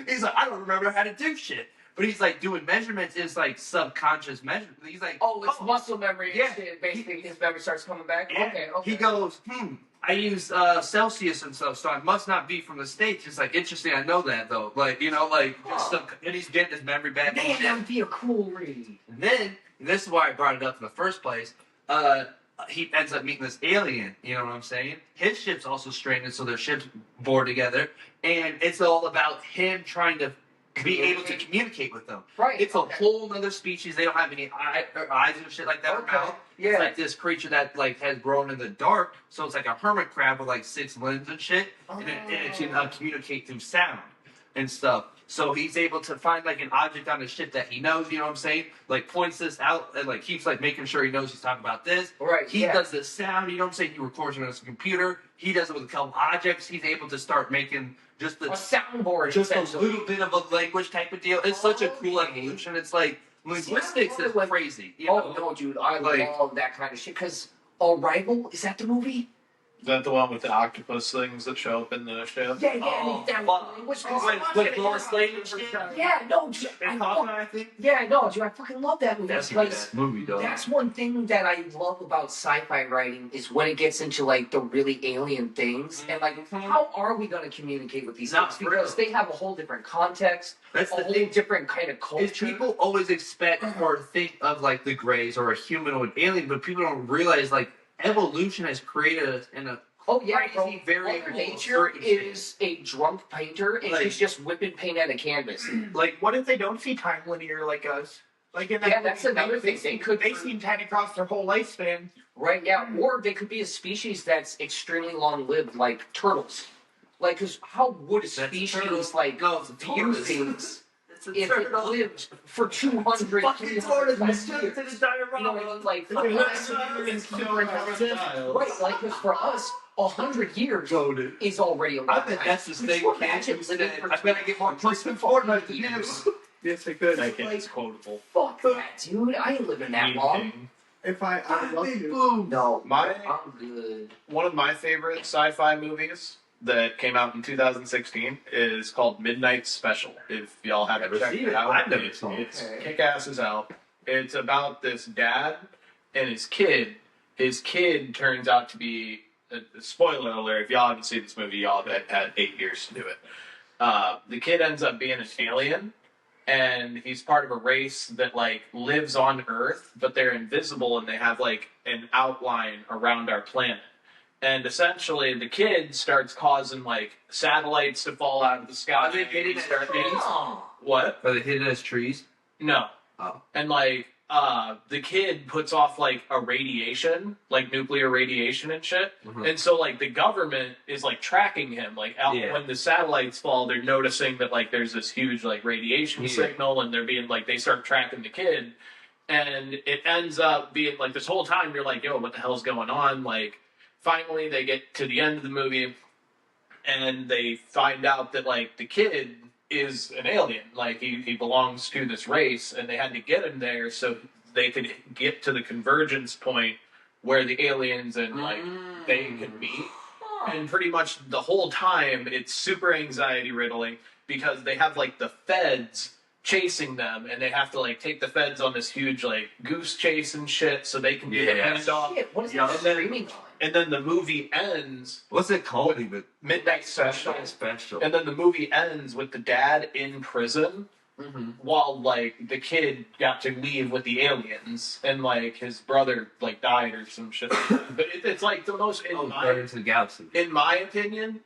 [SPEAKER 2] He's like, I don't remember how to do shit. But he's like, doing measurements is like subconscious measurement. He's like,
[SPEAKER 3] Oh, it's muscle memory.
[SPEAKER 2] Yeah.
[SPEAKER 3] Yeah. Basically, his memory starts coming back.
[SPEAKER 2] Yeah.
[SPEAKER 3] Okay.
[SPEAKER 2] He goes, I use Celsius and stuff, so I must not be from the States. It's like, interesting, I know that though. Like, you know, like, and he's getting his memory back.
[SPEAKER 3] Man, that would be a cool read.
[SPEAKER 2] And then, and this is why I brought it up in the first place, he ends up meeting this alien, you know what I'm saying? His ship's also stranded, so their ships board together, and it's all about him trying to be able to communicate with them.
[SPEAKER 3] Right.
[SPEAKER 2] It's a whole other species. They don't have any eyes or shit like that or mouth.
[SPEAKER 3] Yeah.
[SPEAKER 2] It's like this creature that like has grown in the dark, so it's like a hermit crab with like 6 limbs and shit, and it can communicate through sound and stuff. So he's able to find like an object on the ship that he knows, you know what I'm saying? Like points this out and like keeps like making sure he knows he's talking about this.
[SPEAKER 3] Right.
[SPEAKER 2] He does the sound, you know what I'm saying? He records it on his computer. He does it with a couple objects. He's able to start making just the
[SPEAKER 3] a soundboard.
[SPEAKER 2] just a
[SPEAKER 3] essentially.
[SPEAKER 2] little bit of a language type of deal. It's such a cool evolution. It's like linguistics is crazy. You know?
[SPEAKER 3] Oh no, dude! I
[SPEAKER 2] Like-
[SPEAKER 3] love that kind of shit. Cause Arrival, is that the movie?
[SPEAKER 1] Is that the one with the octopus things that show up in the ship?
[SPEAKER 3] Yeah, yeah.
[SPEAKER 2] Oh,
[SPEAKER 3] that
[SPEAKER 2] fuck.
[SPEAKER 3] language.
[SPEAKER 2] With Lois Lane and shit.
[SPEAKER 3] Yeah, no, dude, I
[SPEAKER 2] And
[SPEAKER 3] love,
[SPEAKER 2] Hawkeye, I think.
[SPEAKER 3] yeah, no, dude, I fucking love that movie.
[SPEAKER 2] That's a
[SPEAKER 3] Like,
[SPEAKER 2] good movie, though.
[SPEAKER 3] that's one thing that I love about sci-fi writing is when it gets into like the really alien things and like how are we going to communicate with these
[SPEAKER 2] Not
[SPEAKER 3] things because they have a whole different context,
[SPEAKER 2] That's
[SPEAKER 3] a
[SPEAKER 2] the
[SPEAKER 3] whole
[SPEAKER 2] thing.
[SPEAKER 3] different kind of
[SPEAKER 2] Is
[SPEAKER 3] culture.
[SPEAKER 2] people always expect or think of like the Greys or a humanoid alien, but people don't realize like evolution has created us in a
[SPEAKER 3] Oh yeah, bro.
[SPEAKER 2] crazy variable
[SPEAKER 3] Mother Nature is
[SPEAKER 2] circumstance.
[SPEAKER 3] a drunk painter, and
[SPEAKER 2] Like-
[SPEAKER 3] she's just whipping paint at a canvas.
[SPEAKER 4] Like, what if they don't see time linear like us? Like in that
[SPEAKER 3] Yeah,
[SPEAKER 4] movie,
[SPEAKER 3] that's another thing.
[SPEAKER 4] They seem to have across their whole lifespan.
[SPEAKER 3] Right, yeah. Or they could be a species that's extremely long-lived, like turtles. Like, because how would a species,
[SPEAKER 2] turtle.
[SPEAKER 3] like,
[SPEAKER 2] No, it's a
[SPEAKER 3] view
[SPEAKER 2] tortoise.
[SPEAKER 3] things
[SPEAKER 2] It's a
[SPEAKER 3] if it
[SPEAKER 2] turtle.
[SPEAKER 3] lived for 200
[SPEAKER 2] Fucking tortoise.
[SPEAKER 3] years?
[SPEAKER 2] It's an entire
[SPEAKER 3] You know what I mean? Like,
[SPEAKER 4] It looks super intelligent.
[SPEAKER 3] right, like, because for us, 100 years is already a long
[SPEAKER 2] I bet
[SPEAKER 3] time.
[SPEAKER 2] that's the
[SPEAKER 3] Could
[SPEAKER 2] thing.
[SPEAKER 3] you imagine
[SPEAKER 2] Kids
[SPEAKER 3] living
[SPEAKER 2] said,
[SPEAKER 3] for
[SPEAKER 2] I bet I get more points than Fortnite than you.
[SPEAKER 4] Yes, they could.
[SPEAKER 1] That kid's quotable.
[SPEAKER 3] Fuck that, dude. I ain't living that long.
[SPEAKER 1] King.
[SPEAKER 4] If I would love
[SPEAKER 2] Big
[SPEAKER 4] to.
[SPEAKER 2] boom.
[SPEAKER 3] No,
[SPEAKER 1] My-
[SPEAKER 3] I'm good.
[SPEAKER 1] One of my favorite sci-fi movies that came out in 2016 is called Midnight Special. If y'all haven't
[SPEAKER 2] Never
[SPEAKER 1] checked
[SPEAKER 2] seen
[SPEAKER 1] it
[SPEAKER 2] it.
[SPEAKER 1] out,
[SPEAKER 2] I've never seen it.
[SPEAKER 1] it's
[SPEAKER 3] Okay.
[SPEAKER 1] kick-ass as hell. It's about this dad and his kid. His kid turns out to be spoiler alert. If y'all haven't seen this movie, y'all have had 8 years to do it. The kid ends up being an alien, and he's part of a race that like lives on Earth, but they're invisible and they have like an outline around our planet. And essentially, the kid starts causing like satellites to fall out of the sky.
[SPEAKER 2] Are they hidden as
[SPEAKER 1] Start-
[SPEAKER 2] trees?
[SPEAKER 3] Oh.
[SPEAKER 1] What?
[SPEAKER 2] Are they hidden as trees?
[SPEAKER 1] No.
[SPEAKER 2] Oh.
[SPEAKER 1] And like the kid puts off like a radiation, like nuclear radiation and shit.
[SPEAKER 2] Mhm.
[SPEAKER 1] And so like the government is like tracking him. Like out
[SPEAKER 2] Yeah.
[SPEAKER 1] when the satellites fall, they're noticing that like there's this huge like radiation
[SPEAKER 2] Yeah.
[SPEAKER 1] signal, and they're being like they start tracking the kid, and it ends up being like this whole time you're like, yo, what the hell's going on? Like finally they get to the end of the movie, and they find out that like the kid is an alien. Like he belongs to this race, and they had to get him there so they could get to the convergence point where the aliens and like they could meet. And pretty much the whole time it's super anxiety riddling because they have like the feds chasing them, and they have to like take the feds on this huge like goose chase and shit so they can do the
[SPEAKER 2] Yeah.
[SPEAKER 1] handoff.
[SPEAKER 3] Shit, what is
[SPEAKER 1] Yeah,
[SPEAKER 3] that
[SPEAKER 1] and then-
[SPEAKER 3] streaming on?
[SPEAKER 1] And then the movie ends
[SPEAKER 2] What's it called even?
[SPEAKER 1] Midnight Special.
[SPEAKER 2] Special.
[SPEAKER 1] And then the movie ends with the dad in prison
[SPEAKER 3] Mm-hmm.
[SPEAKER 1] while like the kid got to leave with the aliens, and like his brother like died or some shit. But it's like the most
[SPEAKER 2] Guardians of the Galaxy.
[SPEAKER 1] in my opinion,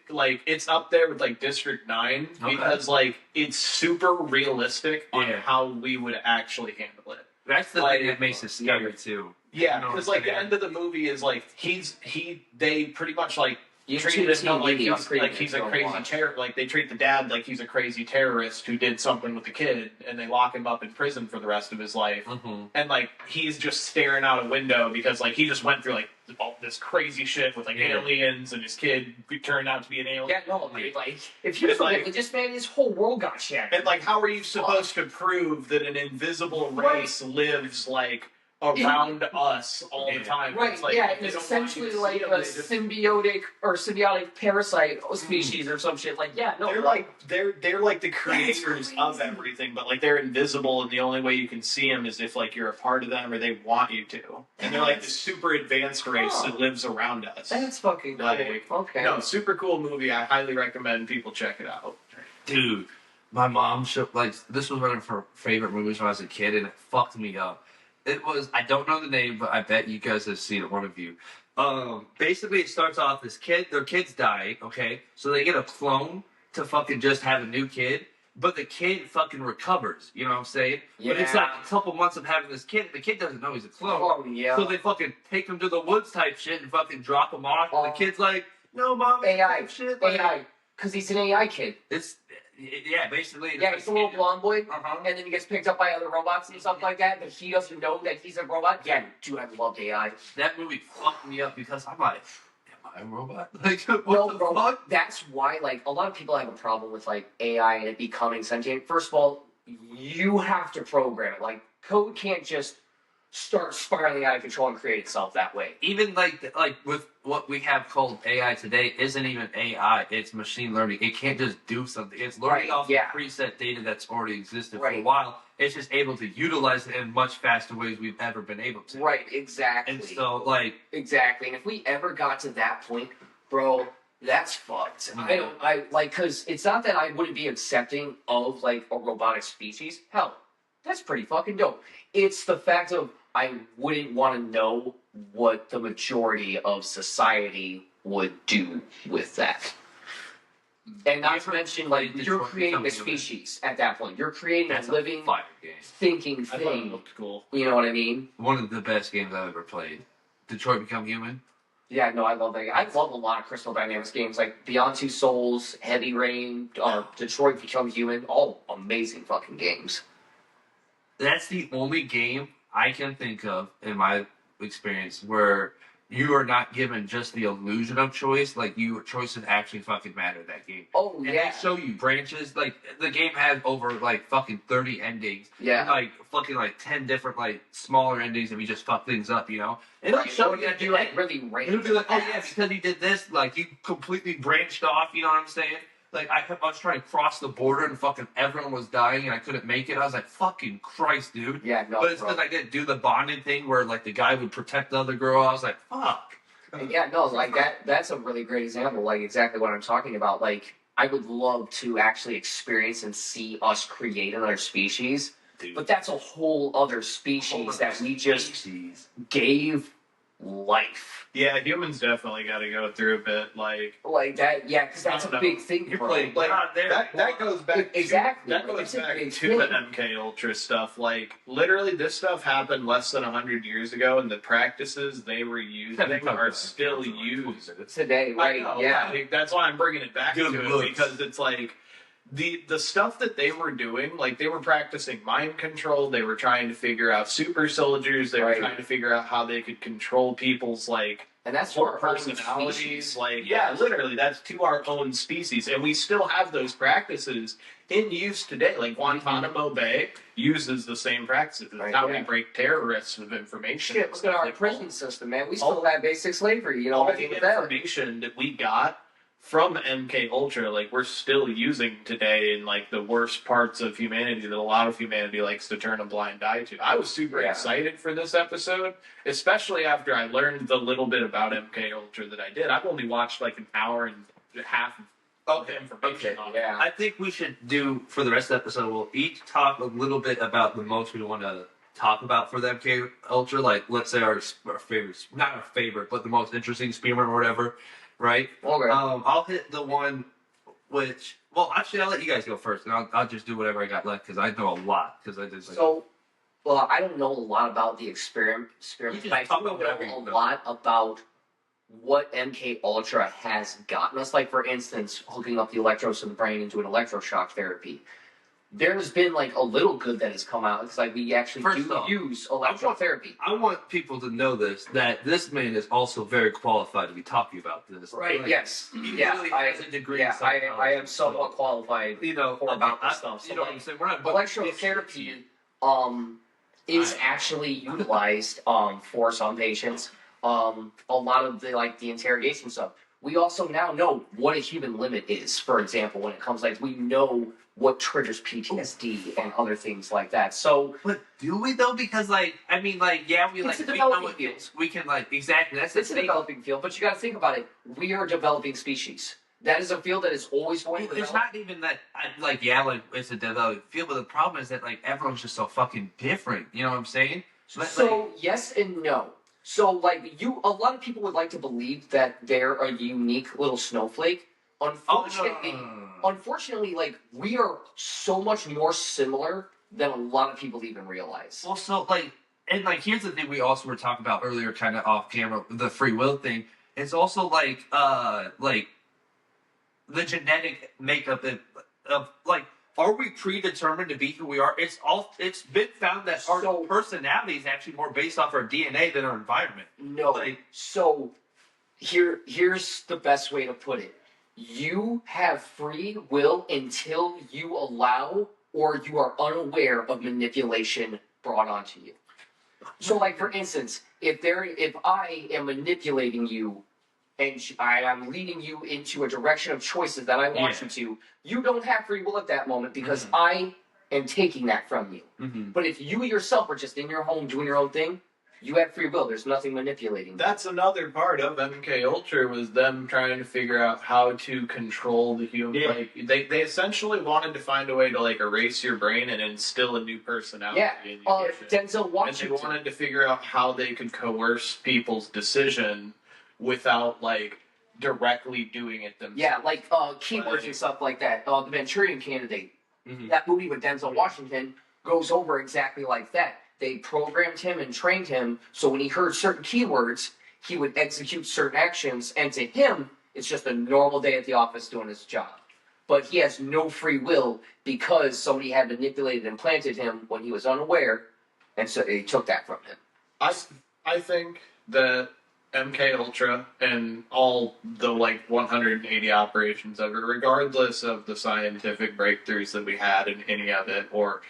[SPEAKER 1] like it's up there with like District 9
[SPEAKER 2] Okay.
[SPEAKER 1] because like it's super realistic on
[SPEAKER 2] Yeah.
[SPEAKER 1] how we would actually handle it.
[SPEAKER 2] That's the
[SPEAKER 1] Like-
[SPEAKER 2] thing that makes it scary too.
[SPEAKER 1] Yeah,
[SPEAKER 2] You know,
[SPEAKER 1] because like the
[SPEAKER 2] yeah.
[SPEAKER 1] end of the movie is like they pretty much like
[SPEAKER 3] You
[SPEAKER 1] treated
[SPEAKER 3] should
[SPEAKER 1] him like
[SPEAKER 3] see
[SPEAKER 1] he's
[SPEAKER 3] TV on
[SPEAKER 1] like he's a
[SPEAKER 3] Don't
[SPEAKER 1] crazy
[SPEAKER 3] watch.
[SPEAKER 1] terror. Like they treat the dad like he's a crazy terrorist who did something with the kid, and they lock him up in prison for the rest of his life.
[SPEAKER 2] Mm-hmm.
[SPEAKER 1] And like he's just staring out a window because like he just went through like all this crazy shit with like
[SPEAKER 2] Yeah.
[SPEAKER 1] aliens, and his kid turned out to be an alien.
[SPEAKER 3] Yeah, no, dude, like, if you
[SPEAKER 1] It's
[SPEAKER 3] look
[SPEAKER 1] like-
[SPEAKER 3] at this man, his whole world got shattered.
[SPEAKER 1] And like, how are you supposed to prove that an invisible race lives like around us all the time?
[SPEAKER 3] Right,
[SPEAKER 1] It's like,
[SPEAKER 3] yeah,
[SPEAKER 1] if they
[SPEAKER 3] it's
[SPEAKER 1] don't want you
[SPEAKER 3] essentially
[SPEAKER 1] to see
[SPEAKER 3] like
[SPEAKER 1] them,
[SPEAKER 3] a
[SPEAKER 1] they just-
[SPEAKER 3] symbiotic parasite species or some shit. Like, yeah, no,
[SPEAKER 1] They're like they're like the creators of everything, but like they're invisible, and the only way you can see them is if like you're a part of them or they want you to. And they're like this super advanced race that lives around us.
[SPEAKER 3] that's fucking cool.
[SPEAKER 1] Like,
[SPEAKER 3] Okay.
[SPEAKER 1] No, super cool movie. I highly recommend people check it out.
[SPEAKER 2] Dude, my mom showed, like, this was one of her favorite movies when I was a kid, and it fucked me up. It was, I don't know the name, but I bet you guys have seen it, one of you. Basically, it starts off this kid, their kid's dying, okay? So they get a clone to fucking just have a new kid, but the kid fucking recovers, you know what I'm saying? But it's like a couple months of having this kid, the kid doesn't know he's a clone.
[SPEAKER 3] Oh, yeah.
[SPEAKER 2] So they fucking take him to the woods type shit and fucking drop him off, and the kid's like, no, mom,
[SPEAKER 3] AI.
[SPEAKER 2] type shit. Like,
[SPEAKER 3] AI. Because he's an AI kid.
[SPEAKER 2] It's, yeah, basically. it's
[SPEAKER 3] Yeah,
[SPEAKER 2] like
[SPEAKER 3] he's a little blonde boy.
[SPEAKER 2] Uh-huh.
[SPEAKER 3] And then he gets picked up by other robots and stuff like that, but he doesn't know that he's a robot. Yeah, dude, I loved AI.
[SPEAKER 2] That movie fucked me up because I'm like, am I a robot? Like, what
[SPEAKER 3] No,
[SPEAKER 2] the
[SPEAKER 3] bro,
[SPEAKER 2] fuck?
[SPEAKER 3] that's why, like, a lot of people have a problem with, like, AI and it becoming sentient. First of all, you have to program it. Like, code can't just start spiraling out of control and create itself that way.
[SPEAKER 2] Even like with what we have called AI today isn't even AI. It's machine learning. It can't just do something. It's learning
[SPEAKER 3] Right,
[SPEAKER 2] off
[SPEAKER 3] yeah.
[SPEAKER 2] the preset data that's already existed for a
[SPEAKER 3] Right.
[SPEAKER 2] while. It's just able to utilize it in much faster ways we've ever been able to.
[SPEAKER 3] Right, exactly.
[SPEAKER 2] And so, like,
[SPEAKER 3] Exactly. And if we ever got to that point, bro, that's fucked. I like, cause it's not that I wouldn't be accepting of like a robotic species. Hell, that's pretty fucking dope. It's the fact of I wouldn't want to know what the majority of society would do with that. And not to mention, like, you're creating a species at that point. You're creating
[SPEAKER 2] That's
[SPEAKER 3] a living,
[SPEAKER 2] fire game.
[SPEAKER 3] thinking
[SPEAKER 1] I thought it
[SPEAKER 3] thing.
[SPEAKER 1] looked cool.
[SPEAKER 3] You know what I mean?
[SPEAKER 2] One of the best games I've ever played. Detroit Become Human.
[SPEAKER 3] Yeah, no, I love that. I love a lot of Crystal Dynamics games, like Beyond Two Souls, Heavy Rain, Detroit Become Human. All amazing fucking games.
[SPEAKER 2] That's the only game I can think of in my experience where you are not given just the illusion of choice, like your choices actually fucking matter in that game.
[SPEAKER 3] Oh,
[SPEAKER 2] And
[SPEAKER 3] yeah.
[SPEAKER 2] they show you branches, like the game has over like fucking 30 endings.
[SPEAKER 3] Yeah.
[SPEAKER 2] And, like fucking like 10 different like smaller endings and we just fuck things up, you know? And
[SPEAKER 3] Right,
[SPEAKER 2] it'll show
[SPEAKER 3] so
[SPEAKER 2] you
[SPEAKER 3] you
[SPEAKER 2] at
[SPEAKER 3] do
[SPEAKER 2] the
[SPEAKER 3] like
[SPEAKER 2] end.
[SPEAKER 3] really
[SPEAKER 2] It
[SPEAKER 3] random.
[SPEAKER 2] would be like, oh yeah, because you did this, like you completely branched off, you know what I'm saying? Like I was trying to cross the border and fucking everyone was dying and I couldn't make it. I was like, fucking Christ, dude.
[SPEAKER 3] Yeah, no,
[SPEAKER 2] But it's
[SPEAKER 3] bro.
[SPEAKER 2] because I didn't do the bonding thing where like the guy would protect the other girl. I was like, fuck.
[SPEAKER 3] And yeah, no, like that's a really great example, like exactly what I'm talking about. Like, I would love to actually experience and see us create another species,
[SPEAKER 2] Dude.
[SPEAKER 3] but that's a whole other species that we just
[SPEAKER 2] Species.
[SPEAKER 3] gave life.
[SPEAKER 1] Yeah, humans definitely got to go through a bit.
[SPEAKER 3] Like that, yeah, because that's
[SPEAKER 1] I
[SPEAKER 3] a
[SPEAKER 1] don't
[SPEAKER 3] big
[SPEAKER 1] know.
[SPEAKER 3] thing.
[SPEAKER 2] You're
[SPEAKER 3] bro.
[SPEAKER 2] playing
[SPEAKER 1] Like,
[SPEAKER 2] God there.
[SPEAKER 1] that goes back
[SPEAKER 3] Exactly.
[SPEAKER 1] that
[SPEAKER 3] Like,
[SPEAKER 1] goes
[SPEAKER 3] it's a
[SPEAKER 1] back
[SPEAKER 3] big
[SPEAKER 1] to the
[SPEAKER 3] thing.
[SPEAKER 1] MK Ultra stuff. Like literally, this stuff happened less than 100 years ago, and the practices they were using are still used.
[SPEAKER 3] Today, right?
[SPEAKER 1] I know,
[SPEAKER 3] Yeah.
[SPEAKER 1] like, that's why I'm bringing it back
[SPEAKER 2] Good
[SPEAKER 1] to
[SPEAKER 2] looks.
[SPEAKER 1] it, because it's like the stuff that they were doing, like they were practicing mind control. They were trying to figure out super soldiers. They were
[SPEAKER 3] Right.
[SPEAKER 1] trying to figure out how they could control people's like
[SPEAKER 3] And that's
[SPEAKER 1] core
[SPEAKER 3] for our own
[SPEAKER 1] personalities.
[SPEAKER 3] species.
[SPEAKER 1] Like, yeah, literally, that's to our own species, and we still have those practices in use today. Like Guantanamo Bay uses the same practices. It's
[SPEAKER 3] Right,
[SPEAKER 1] how
[SPEAKER 3] yeah.
[SPEAKER 1] we break terrorists with information.
[SPEAKER 3] Shit, look at our
[SPEAKER 1] Like,
[SPEAKER 3] prison system, man. We
[SPEAKER 1] all-
[SPEAKER 3] still have basic slavery. You know
[SPEAKER 1] all
[SPEAKER 3] what I
[SPEAKER 1] the
[SPEAKER 3] mean with that?
[SPEAKER 1] information that we got from MK Ultra, like we're still using today in like the worst parts of humanity that a lot of humanity likes to turn a blind eye to. I was super
[SPEAKER 3] Yeah.
[SPEAKER 1] excited for this episode, especially after I learned the little bit about MK Ultra that I did. I've only watched like an hour and a half of information on it.
[SPEAKER 3] Yeah.
[SPEAKER 2] I think we should do, for the rest of the episode, we'll each talk a little bit about the most we want to talk about for the MK Ultra. Like, let's say our favorite, not our favorite, but the most interesting spearman or whatever, right?
[SPEAKER 3] Okay.
[SPEAKER 2] I'll hit the one which, well, actually, I'll let you guys go first, and I'll just do whatever I got left, because I know a lot, because I did like...
[SPEAKER 3] So, well, I don't know a lot about the experiment,
[SPEAKER 2] You
[SPEAKER 3] but
[SPEAKER 2] just
[SPEAKER 3] I
[SPEAKER 2] talk
[SPEAKER 3] do
[SPEAKER 2] about whatever
[SPEAKER 3] know
[SPEAKER 2] you
[SPEAKER 3] a
[SPEAKER 2] know.
[SPEAKER 3] lot about what MK Ultra has gotten us. Like, for instance, hooking up the electrodes to the brain and doing electroshock therapy. There's been like a little good that has come out. It's like we actually
[SPEAKER 2] First
[SPEAKER 3] do
[SPEAKER 2] off,
[SPEAKER 3] use electrotherapy.
[SPEAKER 2] I want people to know this, that this man is also very qualified to be talking about this.
[SPEAKER 3] Right?
[SPEAKER 2] Like,
[SPEAKER 3] yes.
[SPEAKER 2] he
[SPEAKER 3] Yeah.
[SPEAKER 2] really
[SPEAKER 3] I,
[SPEAKER 2] has a degree in
[SPEAKER 3] yeah.
[SPEAKER 2] psychology.
[SPEAKER 3] I am somewhat qualified.
[SPEAKER 2] You know,
[SPEAKER 3] for about this
[SPEAKER 2] I-
[SPEAKER 3] stuff. So,
[SPEAKER 2] you know what
[SPEAKER 3] like,
[SPEAKER 2] I'm saying? We're not
[SPEAKER 3] electrotherapy is actually utilized for some patients. A lot of the interrogation stuff. We also now know what a human limit is. For example, when it comes like we know what triggers PTSD and other things like that. So
[SPEAKER 2] But do we though? Because yeah, we
[SPEAKER 3] It's a
[SPEAKER 2] we know
[SPEAKER 3] developing
[SPEAKER 2] what
[SPEAKER 3] field.
[SPEAKER 2] it is. We can exactly. That's the
[SPEAKER 3] it's a
[SPEAKER 2] thing.
[SPEAKER 3] developing field, but you got to think about it. We are a developing species. That is a field that is always going to
[SPEAKER 2] It's
[SPEAKER 3] develop.
[SPEAKER 2] not even that. It's a developing field, but the problem is that everyone's just so fucking different. You know what I'm saying?
[SPEAKER 3] So yes and no. So a lot of people would like to believe that they're a unique little snowflake. Unfortunately, we are so much more similar than a lot of people even realize.
[SPEAKER 2] Well, so here's the thing we also were talking about earlier, kind of off camera, the free will thing. It's also the genetic makeup of are we predetermined to be who we are? It's been found that our
[SPEAKER 3] So-
[SPEAKER 2] personality is actually more based off our DNA than our environment.
[SPEAKER 3] No. So here's the best way to put it. You have free will until you allow or you are unaware of manipulation brought onto you. So for instance, if I am manipulating you and I am leading you into a direction of choices that I want
[SPEAKER 2] Yeah.
[SPEAKER 3] you don't have free will at that moment because I am taking that from you.
[SPEAKER 2] Mm-hmm.
[SPEAKER 3] But if you yourself are just in your home doing your own thing, you have free will. There's nothing manipulating you.
[SPEAKER 1] That's another part of MK Ultra was them trying to figure out how to control the human.
[SPEAKER 2] Yeah.
[SPEAKER 1] They essentially wanted to find a way to erase your brain and instill a new personality
[SPEAKER 3] Yeah,
[SPEAKER 1] in you.
[SPEAKER 3] Denzel
[SPEAKER 1] And
[SPEAKER 3] wants
[SPEAKER 1] they
[SPEAKER 3] you to.
[SPEAKER 1] wanted to figure out how they could coerce people's decision without directly doing it themselves.
[SPEAKER 3] Yeah, like keywords and stuff like that. The Manchurian Candidate, that movie with Denzel Washington goes over exactly like that. They programmed him and trained him so when he heard certain keywords, he would execute certain actions, and to him, it's just a normal day at the office doing his job. But he has no free will because somebody had manipulated and planted him when he was unaware, and so he took that from him.
[SPEAKER 1] I think that MK Ultra and all the like 180 operations of it, regardless of the scientific breakthroughs that we had in any of it, or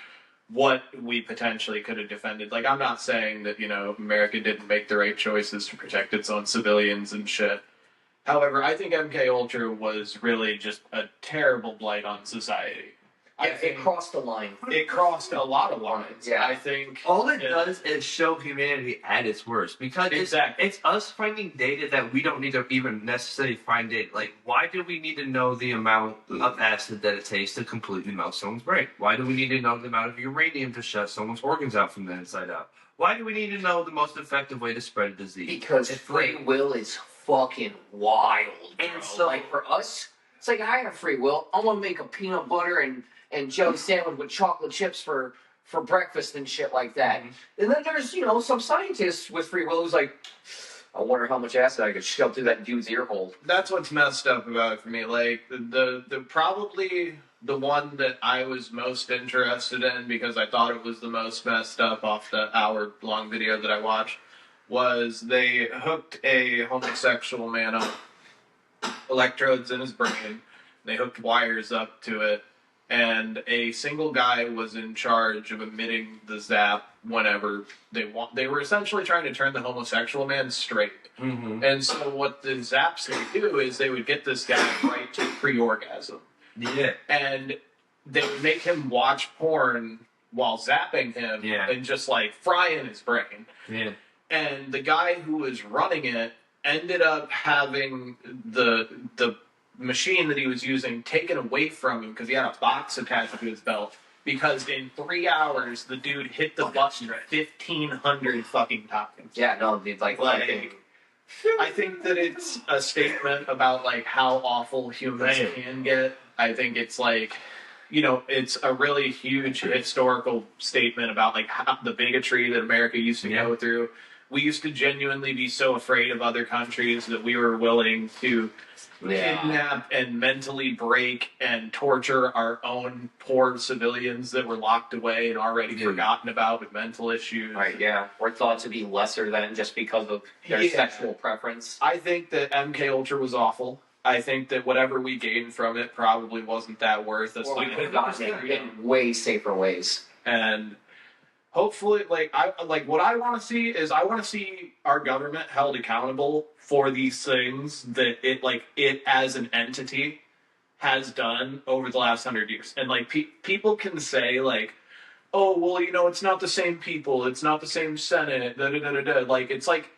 [SPEAKER 1] what we potentially could have defended. Like, I'm not saying that, America didn't make the right choices to protect its own civilians and shit. However, I think MK Ultra was really just a terrible blight on society.
[SPEAKER 3] Yeah, it crossed the line.
[SPEAKER 1] It crossed a lot of lines.
[SPEAKER 3] Yeah.
[SPEAKER 1] I think
[SPEAKER 2] all it does is show humanity at its worst because it's us finding data that we don't need to even necessarily find it. Like, why do we need to know the amount of acid that it takes to completely melt someone's brain? Why do we need to know the amount of uranium to shut someone's organs out from the inside out? Why do we need to know the most effective way to spread a disease?
[SPEAKER 3] Because free will is fucking wild, bro.
[SPEAKER 2] And so,
[SPEAKER 3] like, for us, it's like, I have free will. I want to make a peanut butter and jelly sandwich with chocolate chips for breakfast and shit like that. And then there's, some scientists with free will who's like, I wonder how much acid I could shove through that dude's ear hole.
[SPEAKER 1] That's what's messed up about it for me. Like, the probably the one that I was most interested in because I thought it was the most messed up off the hour-long video that I watched was they hooked a homosexual man up, electrodes in his brain, they hooked wires up to it, and a single guy was in charge of emitting the zap whenever they were essentially trying to turn the homosexual man straight. And so what the zaps would do is they would get this guy right to pre-orgasm.
[SPEAKER 2] Yeah.
[SPEAKER 1] And they would make him watch porn while zapping him and just like frying his brain.
[SPEAKER 2] Yeah.
[SPEAKER 1] And the guy who was running it ended up having the machine that he was using taken away from him because he had a box attached to his belt. Because in 3 hours, the dude hit the button 1,500 fucking times.
[SPEAKER 3] Yeah, no, dude, like
[SPEAKER 1] I think that it's a statement about like how awful humans can get. I think it's like, it's a really huge historical statement about like how, the bigotry that America used to go through. We used to genuinely be so afraid of other countries that we were willing to kidnap and mentally break and torture our own poor civilians that were locked away and already forgotten about with mental issues.
[SPEAKER 3] Right, yeah. Or thought to be lesser than just because of their sexual preference.
[SPEAKER 1] I think that MK Ultra was awful. I think that whatever we gained from it probably wasn't that worth us.
[SPEAKER 3] We could have gotten it in way safer ways.
[SPEAKER 1] And hopefully, what I want to see is I want to see our government held accountable for these things that it as an entity has done over the last 100 years. And people can say oh well, it's not the same people, it's not the same Senate, da da da da da. It's like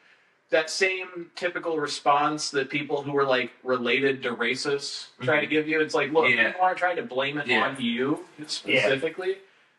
[SPEAKER 1] that same typical response that people who are related to racists try to give you. It's like, look, people aren't trying to blame it on you specifically,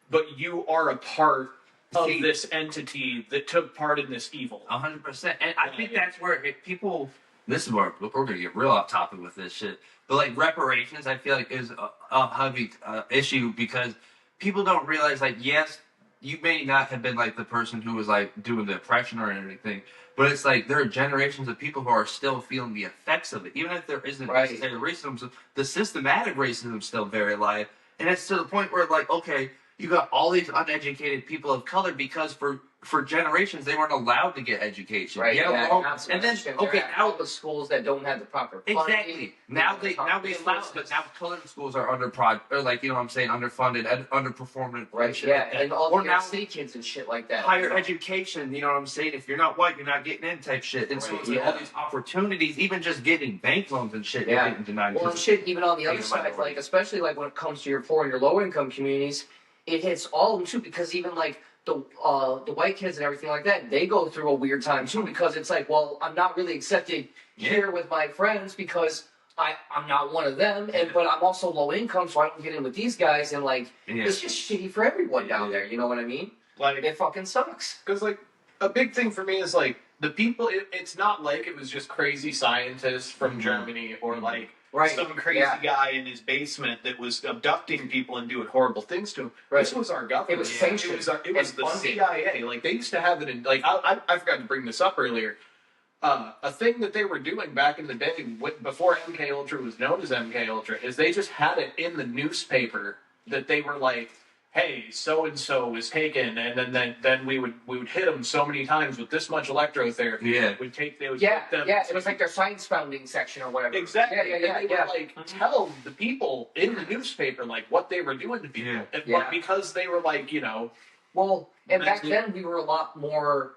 [SPEAKER 1] but you are a part of this entity that took part in this evil.
[SPEAKER 2] 100%. And I think that's where people, this is where we're going to get real off topic with this shit, but reparations, I feel like is a heavy issue because people don't realize, yes, you may not have been the person who was doing the oppression or anything, but it's there are generations of people who are still feeling the effects of it. Even if there isn't necessarily racism, the systematic racism is still very alive. And it's to the point where okay, you got all these uneducated people of color because for generations they weren't allowed to get education.
[SPEAKER 3] Right.
[SPEAKER 2] And then
[SPEAKER 3] now the schools that don't have the proper funding.
[SPEAKER 2] Exactly. Now they allow, but now colored schools are underfunded, underperforming.
[SPEAKER 3] Right. Yeah. And all the state kids and shit like that.
[SPEAKER 2] Higher education. You know what I'm saying? If you're not white, you're not getting in type shit. And so all these opportunities, even just getting bank loans and shit, you're getting denied.
[SPEAKER 3] Well, shit. Even on the other side, especially when it comes to your poor and your low income communities. It hits all of them too because even the white kids and everything like that, they go through a weird time too because it's well, I'm not really accepted here with my friends because I'm not one of them, but I'm also low income, so I don't get in with these guys, and it's just shitty for everyone down there. You know what I mean? It fucking sucks.
[SPEAKER 1] Because a big thing for me is the people. It's not like it was just crazy scientists from Germany or like some crazy guy in his basement that was abducting people and doing horrible things to them.
[SPEAKER 3] Right.
[SPEAKER 1] This was our government.
[SPEAKER 3] It was sanctioned.
[SPEAKER 1] It was the CIA. Like they used to have it in. Like I forgot to bring this up earlier. A thing that they were doing back in the day, before MK Ultra was known as MK Ultra, is they just had it in the newspaper that they were like, "Hey, so and so was taken," and then we would hit them so many times with this much electrotherapy.
[SPEAKER 2] Yeah,
[SPEAKER 1] they would take them.
[SPEAKER 3] It was like their science founding section or whatever.
[SPEAKER 1] Exactly.
[SPEAKER 3] Yeah.
[SPEAKER 1] They would like tell the people in the newspaper like what they were doing to people, but because they were like,
[SPEAKER 3] Well, and back then we were a lot more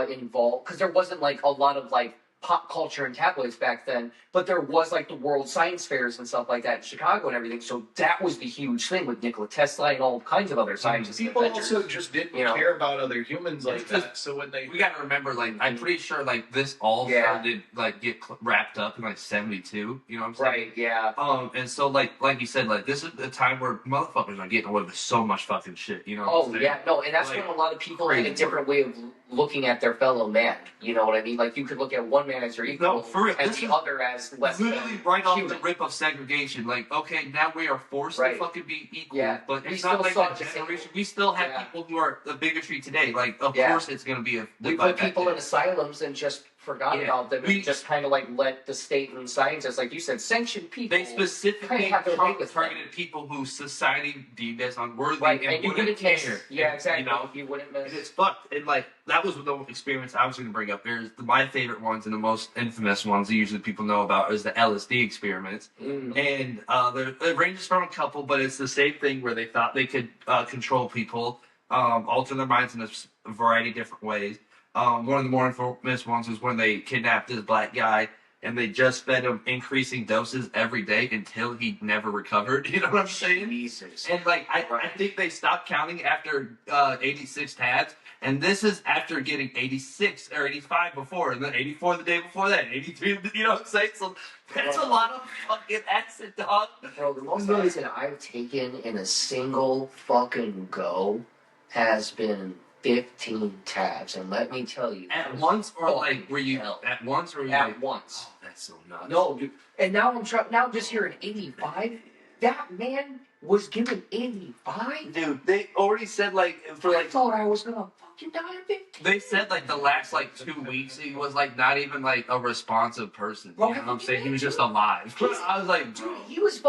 [SPEAKER 3] involved because there wasn't like a lot of like pop culture and tabloids back then, but there was like the World Science Fairs and stuff like that in Chicago and everything. So that was the huge thing with Nikola Tesla and all kinds of other scientists.
[SPEAKER 1] People also just didn't care about other humans like that. So when
[SPEAKER 2] we gotta remember, like I'm pretty sure like this all started like get wrapped up in like '72. You know what I'm saying?
[SPEAKER 3] Right. Yeah.
[SPEAKER 2] And so like you said, like this is a time where motherfuckers are getting away with so much fucking shit. You know? What I'm saying?
[SPEAKER 3] Yeah. No, and that's like, when a lot of people had a different way of looking at their fellow man. You know what I mean? Like you could look at one man as your equal, and the other as less.
[SPEAKER 2] Literally right off the rip of segregation. Like, okay, now we are forced to fucking be equal, but it's not like that generation. We still have people who are the bigotry today. Like, of course, it's gonna be a.
[SPEAKER 3] We put people in asylums and just forgot about them. We just kind of like let the state and scientists, like you said, sanction people.
[SPEAKER 2] They specifically targeted people who society deemed as unworthy and
[SPEAKER 3] you wouldn't
[SPEAKER 2] care.
[SPEAKER 3] Yeah, exactly. You wouldn't miss.
[SPEAKER 2] And it's fucked. And like that was the experience I was going to bring up. There's my favorite ones and the most infamous ones that usually people know about is the LSD experiments. And it ranges from a couple, but it's the same thing where they thought they could control people, alter their minds in a variety of different ways. One of the more infamous ones was when they kidnapped this black guy and they just fed him increasing doses every day until he never recovered. You know what I'm saying?
[SPEAKER 3] Jesus.
[SPEAKER 2] And like I think they stopped counting after 86 tabs, and this is after getting 86 or 85 before, and then 84 the day before that, 83. You know what I'm saying? So that's a lot of fucking acid, dog.
[SPEAKER 3] Bro, the most acid I've taken in a single fucking go has been 15 tabs, and let me tell you.
[SPEAKER 2] At once, or like, were you at once, or were you
[SPEAKER 3] at
[SPEAKER 2] like,
[SPEAKER 3] once?
[SPEAKER 2] Oh, that's so nuts.
[SPEAKER 3] No, dude. And now I'm just hearing 85. That man was given 85.
[SPEAKER 2] Dude, they already said like
[SPEAKER 3] I thought I was gonna fucking die of 15.
[SPEAKER 2] They said like the last like 2 weeks he was like not even like a responsive person.
[SPEAKER 3] Bro,
[SPEAKER 2] you know what I'm saying? He was just alive. I was like,
[SPEAKER 3] dude, he was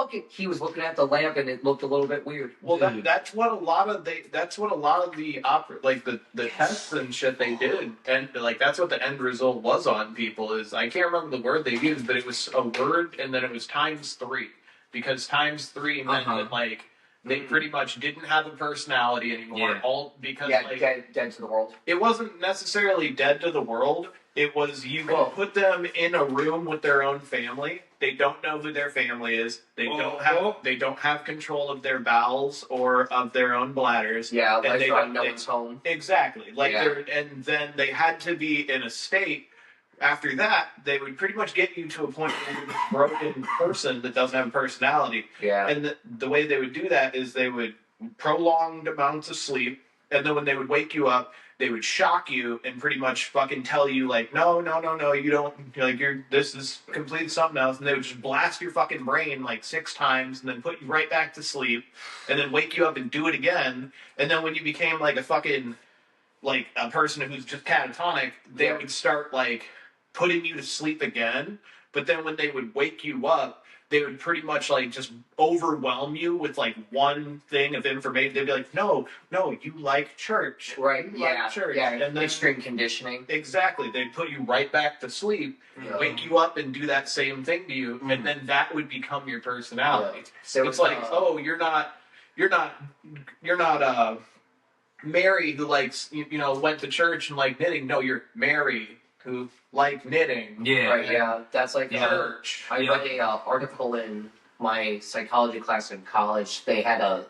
[SPEAKER 3] looking at the lamp and it looked a little bit weird.
[SPEAKER 1] Well, that's what a lot of the tests and shit they did, and like that's what the end result was on people. Is I can't remember the word they used, but it was a word and then it was ×3, because ×3 meant that like they pretty much didn't have a personality anymore. All because
[SPEAKER 3] dead to the world.
[SPEAKER 1] It wasn't necessarily dead to the world. It was you could put them in a room with their own family. They don't know who their family is. They don't have control of their bowels or of their own bladders.
[SPEAKER 3] Yeah,
[SPEAKER 1] and
[SPEAKER 3] they don't know it's home.
[SPEAKER 1] Exactly. And then they had to be in a state. After that, they would pretty much get you to a point where you're a broken person that doesn't have a personality.
[SPEAKER 3] Yeah.
[SPEAKER 1] And the way they would do that is they would prolonged amounts of sleep, and then when they would wake you up, they would shock you and pretty much fucking tell you like, no, you don't, this is completely something else, and they would just blast your fucking brain like 6 times and then put you right back to sleep, and then wake you up and do it again, and then when you became like a fucking, like a person who's just catatonic, they would start like putting you to sleep again, but then when they would wake you up, they would pretty much like just overwhelm you with like one thing of information. They'd be like, no, you like church.
[SPEAKER 3] Right,
[SPEAKER 1] like church.
[SPEAKER 3] Yeah,
[SPEAKER 1] and then,
[SPEAKER 3] extreme conditioning.
[SPEAKER 1] Exactly. They'd put you right back to sleep, wake you up and do that same thing to you, and then that would become your personality. So it's like, you're not Mary who likes, went to church and like knitting. No, you're Mary who like knitting.
[SPEAKER 2] Yeah.
[SPEAKER 3] Right, yeah. That's like
[SPEAKER 1] church.
[SPEAKER 3] I read an article in my psychology class in college. They had a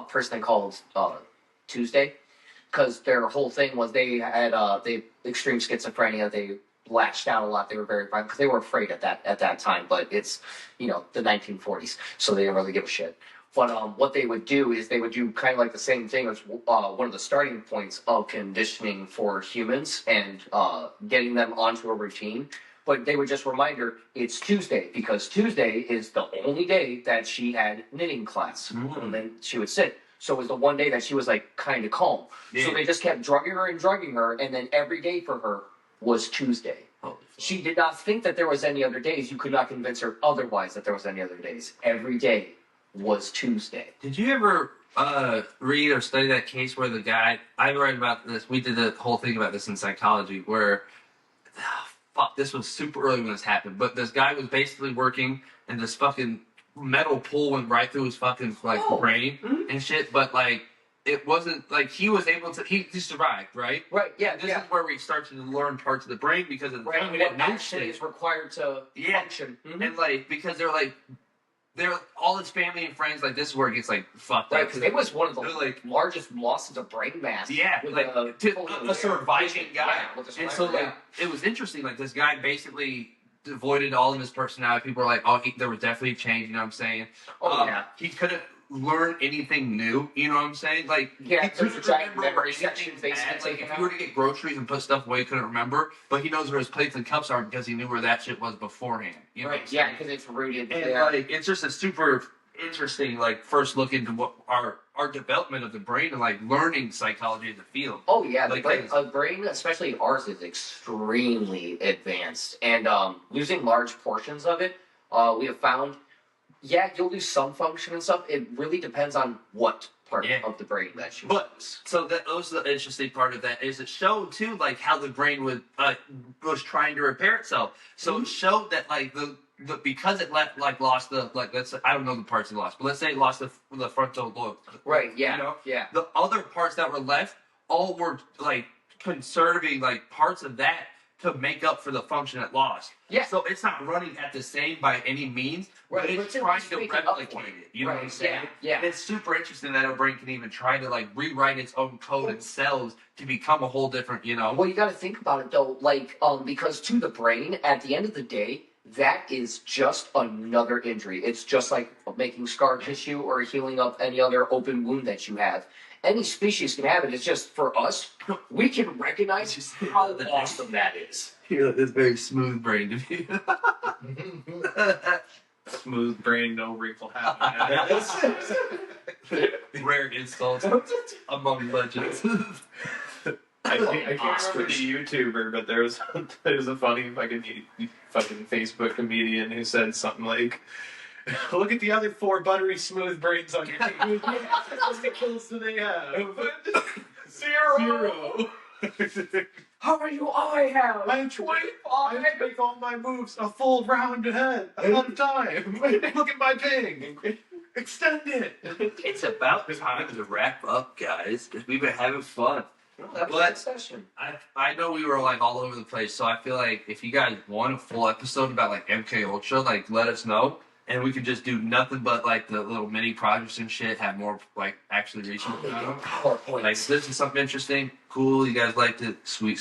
[SPEAKER 3] person they called Tuesday, because their whole thing was they had extreme schizophrenia. They latched out a lot. They were very violent because they were afraid at that time. But it's the 1940s, so they didn't really give a shit. But what they would do is they would do kind of like the same thing as one of the starting points of conditioning for humans and getting them onto a routine. But they would just remind her it's Tuesday because Tuesday is the only day that she had knitting class, and then she would sit. So it was the one day that she was like kind of calm. Yeah. So they just kept drugging her, and then every day for her was Tuesday. She did not think that there was any other days. You could not convince her otherwise that there was any other days. Every day was Tuesday.
[SPEAKER 2] Did you ever read or study that case where the guy, I read about this, we did the whole thing about this in psychology, where, this was super early when this happened, but this guy was basically working and this fucking metal pole went right through his fucking, brain and shit, but, it wasn't, he was able to, he survived, right?
[SPEAKER 3] Right, yeah,
[SPEAKER 2] This is where we started to learn parts of the brain because of the time we didn't know shit.
[SPEAKER 3] Is required to function.
[SPEAKER 2] And, because they're all his family and friends, this is where it gets, fucked
[SPEAKER 3] right,
[SPEAKER 2] up.
[SPEAKER 3] Because it was one of the largest losses of brain mass.
[SPEAKER 2] Yeah,
[SPEAKER 3] with
[SPEAKER 2] a surviving guy.
[SPEAKER 3] Yeah,
[SPEAKER 2] and so, it was interesting, this guy basically devoided all of his personality. People were like, oh, there was definitely a change, you know what I'm saying?
[SPEAKER 3] Oh, yeah.
[SPEAKER 2] He couldn't learn anything new, you know what I'm saying?
[SPEAKER 3] Yeah,
[SPEAKER 2] he couldn't remember anything bad. If you were to get groceries and put stuff away, he couldn't remember, but he knows where his plates and cups are because he knew where that shit was beforehand. You know
[SPEAKER 3] right, yeah, because it's rooted
[SPEAKER 2] and,
[SPEAKER 3] there.
[SPEAKER 2] it's just a super interesting, first look into what our development of the brain and, learning psychology as a field.
[SPEAKER 3] Oh, yeah, the brain, especially ours, is extremely advanced, and losing large portions of it, we have found, yeah, you'll lose some function and stuff. It really depends on what part of the brain that you lose.
[SPEAKER 2] So that was the interesting part of that is it showed too how the brain was trying to repair itself. So it showed that the because it lost the let's say, I don't know the parts it lost, but let's say it lost the frontal lobe.
[SPEAKER 3] Right. Yeah.
[SPEAKER 2] You know?
[SPEAKER 3] Yeah.
[SPEAKER 2] The other parts that were left all were conserving parts of that to make up for the function it lost.
[SPEAKER 3] Yeah.
[SPEAKER 2] So it's not running at the same by any means,
[SPEAKER 3] right,
[SPEAKER 2] but it's trying to replicate it. You know what I'm saying?
[SPEAKER 3] Yeah.
[SPEAKER 2] And it's super interesting that our brain can even try to rewrite its own code and cells to become a whole different, Well,
[SPEAKER 3] you got to think about it though, because to the brain, at the end of the day, that is just another injury. It's just like making scar tissue or healing up any other open wound that you have. Any species can have it. It's just for us, we can recognize how awesome that is.
[SPEAKER 2] It's very smooth brain to me.
[SPEAKER 1] Smooth brain, no wrinkle happen.
[SPEAKER 2] Rare insults among legends.
[SPEAKER 1] I can't remember the YouTuber, but there's a funny fucking Facebook comedian who said something like, "Look at the other 4 buttery smooth brains on your team. How many kills do they have? 0.
[SPEAKER 3] How many do I have?
[SPEAKER 1] I have 25. I have to make all my moves a full round ahead of time. Look at my ping. Extend it.
[SPEAKER 2] It's about time to wrap up, guys. We've been having fun.
[SPEAKER 3] That was a good session.
[SPEAKER 2] I know we were all over the place, so I feel like if you guys want a full episode about MK Ultra, let us know, and we could just do nothing but the little mini projects and shit. Have more actually research on them.
[SPEAKER 3] PowerPoints.
[SPEAKER 2] This is something interesting, cool. You guys liked it, sweet.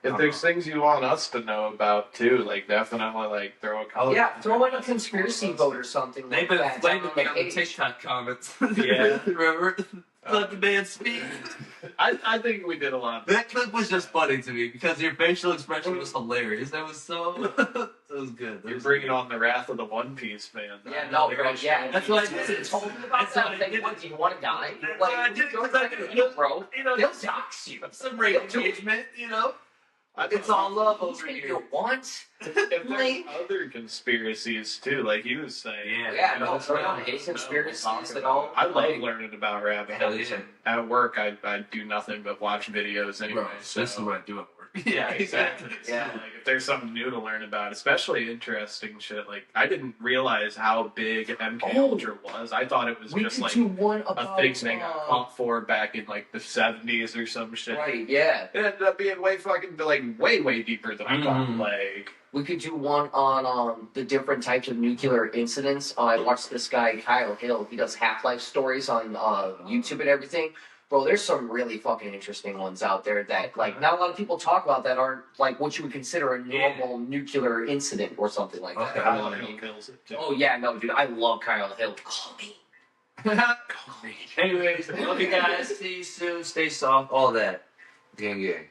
[SPEAKER 1] If there's things you want us to know about too, definitely throw a color.
[SPEAKER 3] Yeah, throw in a conspiracy vote or something.
[SPEAKER 2] They've been
[SPEAKER 3] that
[SPEAKER 2] flaming me
[SPEAKER 3] on
[SPEAKER 2] on the
[SPEAKER 3] page.
[SPEAKER 2] TikTok comments.
[SPEAKER 1] Yeah.
[SPEAKER 2] Remember? Let the man speak.
[SPEAKER 1] I think we did a lot.
[SPEAKER 2] That clip was just funny to me because your facial expression was hilarious. That was so. That was good.
[SPEAKER 1] You're bringing on the wrath of the One Piece fan.
[SPEAKER 3] Yeah, no, bro. Yeah,
[SPEAKER 2] That's what I did.
[SPEAKER 3] Told me about that. What, do you want to die?
[SPEAKER 2] That's what I did, because I did,
[SPEAKER 3] bro.
[SPEAKER 2] They'll
[SPEAKER 3] dox you.
[SPEAKER 2] Some rate engagement, It's all love over here.
[SPEAKER 3] You want?
[SPEAKER 1] If there's other conspiracies too, like he was saying.
[SPEAKER 3] Yeah, no, throw down any conspiracies at all.
[SPEAKER 1] I love learning about rabbit holes.
[SPEAKER 2] Yeah.
[SPEAKER 1] At work, I do nothing but watch videos anyway.
[SPEAKER 2] Bro,
[SPEAKER 1] so.
[SPEAKER 2] this is what I do at work.
[SPEAKER 1] Yeah, exactly.
[SPEAKER 3] Yeah.
[SPEAKER 1] If there's something new to learn about, especially interesting shit, I didn't realize how big MK Ultra was. I thought it was just
[SPEAKER 3] do one
[SPEAKER 1] a
[SPEAKER 3] about,
[SPEAKER 1] thing they got caught for back in the 70s or some shit.
[SPEAKER 3] Right, yeah.
[SPEAKER 1] It ended up being way deeper than I thought.
[SPEAKER 3] We could do one on the different types of nuclear incidents. I watched this guy, Kyle Hill. He does Half-Life stories on YouTube and everything. Bro, there's some really fucking interesting ones out there that, like, not a lot of people talk about that aren't, like, what you would consider a normal nuclear incident or something like that.
[SPEAKER 2] Okay.
[SPEAKER 1] Kyle Hill kills it too.
[SPEAKER 3] Oh, yeah, no, dude, I love Kyle Hill. Call me.
[SPEAKER 2] Anyways, love you guys. See you soon. Stay soft. All that. Gang gang.